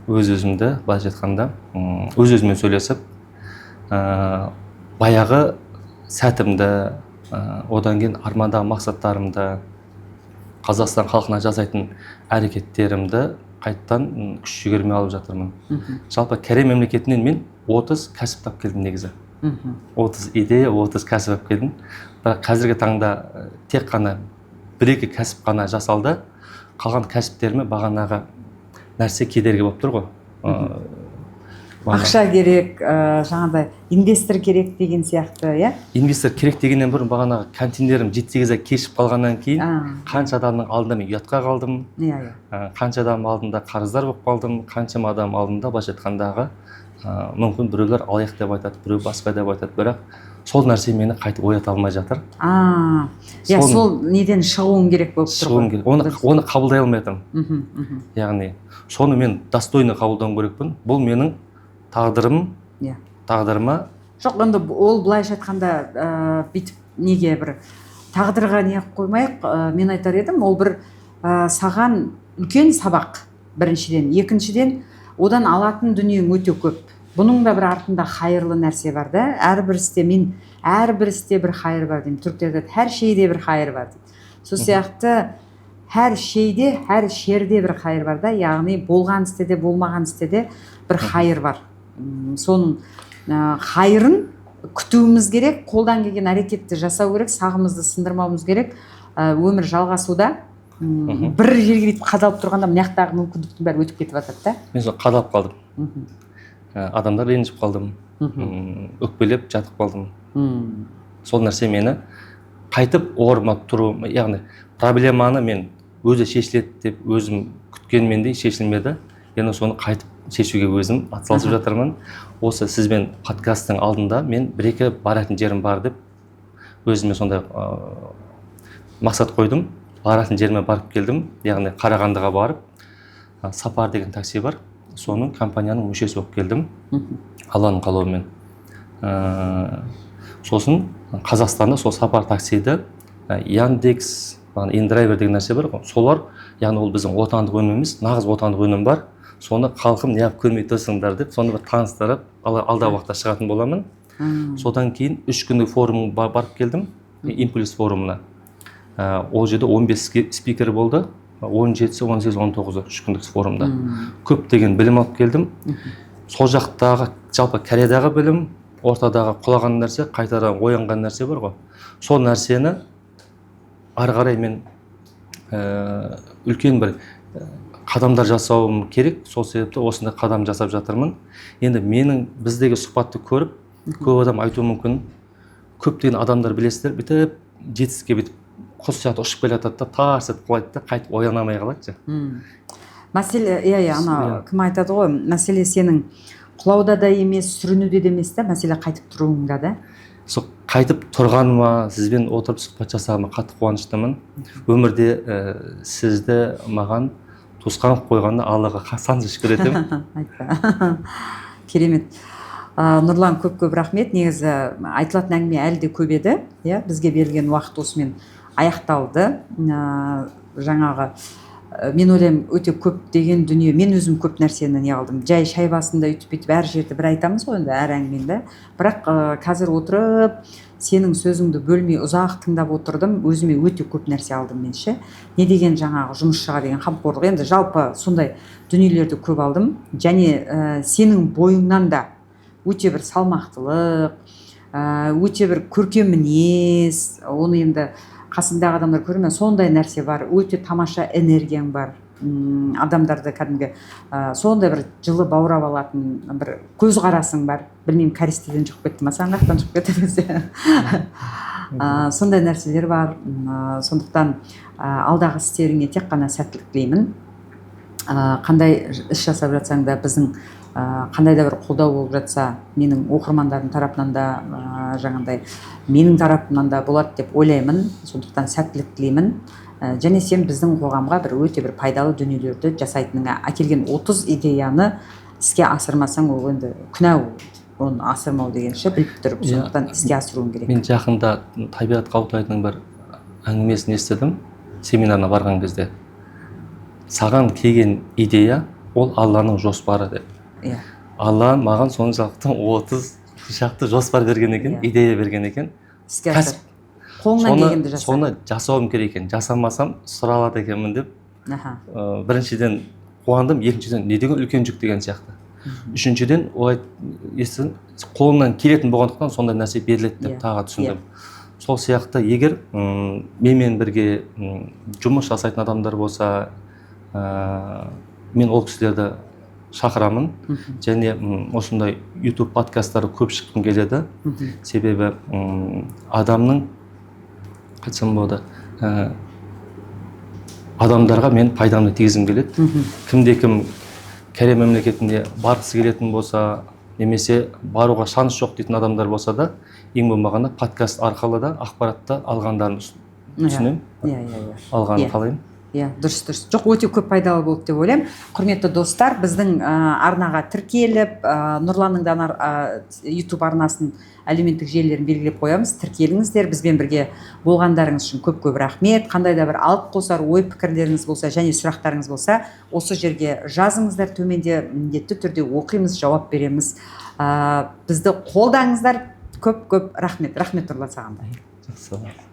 өз-өзімді былайша айтқанда, өз-өзімен сөйлесіп, баяғы сәтімді, одан кейін армандағы мақсаттарымды, Қазақстан халқына жасайтын әрекеттерімді қайттан күш жігерме алып жатырмын. Жалпы Корей мемлекетінен мен 30 кәсіп тап келдім негізі. 30 идея, 30 кәсіп тап келдім. Бірақ қазіргі таңда тек қана 1-2 кәсіп қана жасалды. Қалған кәсіптеріме бағанағы нәрсе кедергі болып тұр ғой. ақша керек, жаңағыдай инвестор керек деген сияқты, иә? Инвестор керек дегеннен бұрын бағанағы контейнерім 7-8 ай кешіп қалғаннан кейін қанша адамның алдында мен ұятқа қалдым. Иә. Қанша адам алдында қарыздар болып қалдым, қаншама адам алдында былайша айтқандағы мүмкін біреулер алаяқ деп айтады, біреу басқа деп айтады, бірақ сол нәрсе мені қайтып оята алмай жатыр. Иә, сол неден шығуым керек болып тұр ғой. Оны қабылдай алмай жатырмын. Яғни соны мен достойно қабылдауым керекпін. Бұл менің тағдырым, тағдырыма. Жоқ, енді ол былайша айтқанда бүйтіп неге бір тағдырға не қоймайық, мен айтар едім, ол бір саған үлкен сабақ, біріншіден. Екіншіден, одан алатын дүниең өте көп. Бұның да бір артында қайырлы нәрсе бар да. Әрбір істе бір қайыр бар деймін. Түріктерде әр шейде бір қайыр бар дейді. Сол сияқты әр шейде, әр шерде бір қайыр бар да. Яғни болған істе де, болмаған істе де бір қайыр бар. Соның қайырын күтуіміз керек, қолдан келген әрекетті жасау керек, сағымызды сындырмауымыз керек. Өмір жалғасуда бір жерге бүйтіп қадалып тұрғанда мынаяқтағы мүмкіндіктің бәрі өтіп кетіп жатады да. Мен сол қадалып қалдым. Адамдар ренжіп қалдым, өкпелеп жатып қалдым. Сол нәрсе мені қайтып орыма тұру, яғни проблеманы мен өзі шешіледі деп өзім күткенмендей шешілмеді. Енді соны қайтып шешуге өзім атсалысып жатырмын. Осы сізбен подкасттың алдында мен бір-екі баратын жерім бар деп өзіме сондай мақсат қойдым. Баратын жеріме барып келдім, яғни Қарағандыға барып, Сапар деген такси бар. Соның компанияның мүшесі болып келдім, Алланың қалауымен. Сосын Қазақстанда сол Сапар таксиді Яндекс, Индрайвер деген нәрсе бар ғой. Солар, яғни ол біздің отандық өніміміз, нағыз отандық өнім бар. Соны халқым неғып көрмей тұрсыңдар деп, соны бір таныстырып, алдағы уақытта шығатын боламын. Содан кейін 3 күндік форумға барып келдім, Импульс форумына. Ол жерде 15 спикер болды. 17-сі, 18, 19-ы 3 күндік форумда. Көптеген білім алып келдім. Сол жақтағы, жалпы Кореядағы білім, ортадағы құлаған нәрсе, қайтадан оянған нәрсе бар ғой. Сол нәрсені ары қарай мен үлкен бір қадамдар жасауым керек. Сол себепті осындай қадам жасап жатырмын. Енді менің біздегі сұхбатты көріп, көп адам айтуы мүмкін. Көптеген адамдар білесіздер, бітіп жетістікке бітіп құс сияқты ұшып келе жатады да, тарс етіп құлайды да, қайтып ояна алмай қалады. Мәселе, ана кім айтады ғой, мәселе сенің құлауда да емес, сүрінуде де емес та, мәселе қайтып тұруыңда да. Сол қайтып тұрғаныма, сізбен отырып сұхбат жасағаныма қатты қуаныштымын. Өмірде сізді маған туысқан қойғанына Аллаға сан шүкір етемін. Айтпа. Керемет. Нұрлан, көп рахмет. Негізі айтылатын әңгіме әлі де көп еді. Бізге берілген уақыт осымен аяқталды. Жаңағы мен ойлаймын, өте көп деген дүние, мен өзім көп нәрсені не алдым. Жай шай басында үйтіп әр жерді бір айтамыз ғой енді, әр әңгімені. Бірақ қазір отырып сенің сөзіңді бөлмей ұзақ тыңдап отырдым, өзіме өте көп нәрсе алдым мен ше. Не деген жаңағы жұмысшыға деген қамқорлық, енді жалпы сондай дүниелерді көп алдым. Және сенің бойыңнан да өте бір салмақтылық, өте бір көркем мінез, оны енді қасындағы адамдар көрме, сондай нәрсе бар, өте тамаша энергияң бар, адамдарды кәдімгі сондай бір жылы баурап алатын бір көзқарасың бар. Білмеймін, Кәрестеден шығып кетті ма, саған қаяқтан шығып кетті. Сондай нәрселер бар. Сондықтан алдағы істеріңе тек қана сәттілік тілеймін. Қандай іс жасап жатсаң да, біздің қандай да бір қолдау болып жатса, менің оқырмандардың тарапынан да, жаңағыдай менің тарапымнан да болады деп ойлаймын. Сондықтан сәттілік тілеймін. Және сен біздің қоғамға бір өте бір пайдалы дүниелерді жасайтыныңа, әкелген 30 идеяны іске асырмасаң, ол енді күнә, оны асырмау дегенше біліп тұрып, сондықтан іске асыруың керек. Мен жақында Табиғат Қауытайдың бір әңгімесін естідім, семинарына барған кезде. Саған келген идея ол Алланың жоспары деп. Алла маған соншалықты 30 шақты жоспар берген екен, идея берген екен. Іске асыр. Қолыңнан келгенді жаса. Соны жасауым керек екен. Жасамасам сұралады екенмін деп. Біріншіден қуандым, екіншіден не деген үлкен жүк деген сияқты. Үшіншіден олай естідім, қолыңнан келетін болғандықтан сондай нәрсе беріледі деп тағы түсіндім. Сол сияқты егер менімен бірге жұмыс жасайтын адамдар болса, мен ол кісілерді шақырамын. Және осындай YouTube подкасттары көп шыққым келеді. Себебі адамның қайтсам болады, адамдарға мен пайдамды тигізгім келеді. Кім кәрі мемлекетінде барғысы келетін болса, немесе баруға шанс жоқ дейтін адамдар болса да, ең болмағанда подкаст арқылы да ақпаратты алғандарын түсінемін. Алғанын қалаймын. Дұрыс. Жоқ, өте көп пайдалы болды деп ойлаймын. Құрметті достар, біздің арнаға тіркеліп, Нұрланның да YouTube арнасын әлеуметтік желілерін белгілеп қоямыз. Тіркеліңіздер, бізбен бірге болғандарыңыз үшін көп рахмет. Қандай да бір алып қосар ой пікірлеріңіз болса және сұрақтарыңыз болса, осы жерге жазыңыздар, төменде міндетті түрде оқимыз, жауап береміз. Бізді қолдаңыздар. Көп рахмет. Рахмет Нұрлан саған да. Жақсы.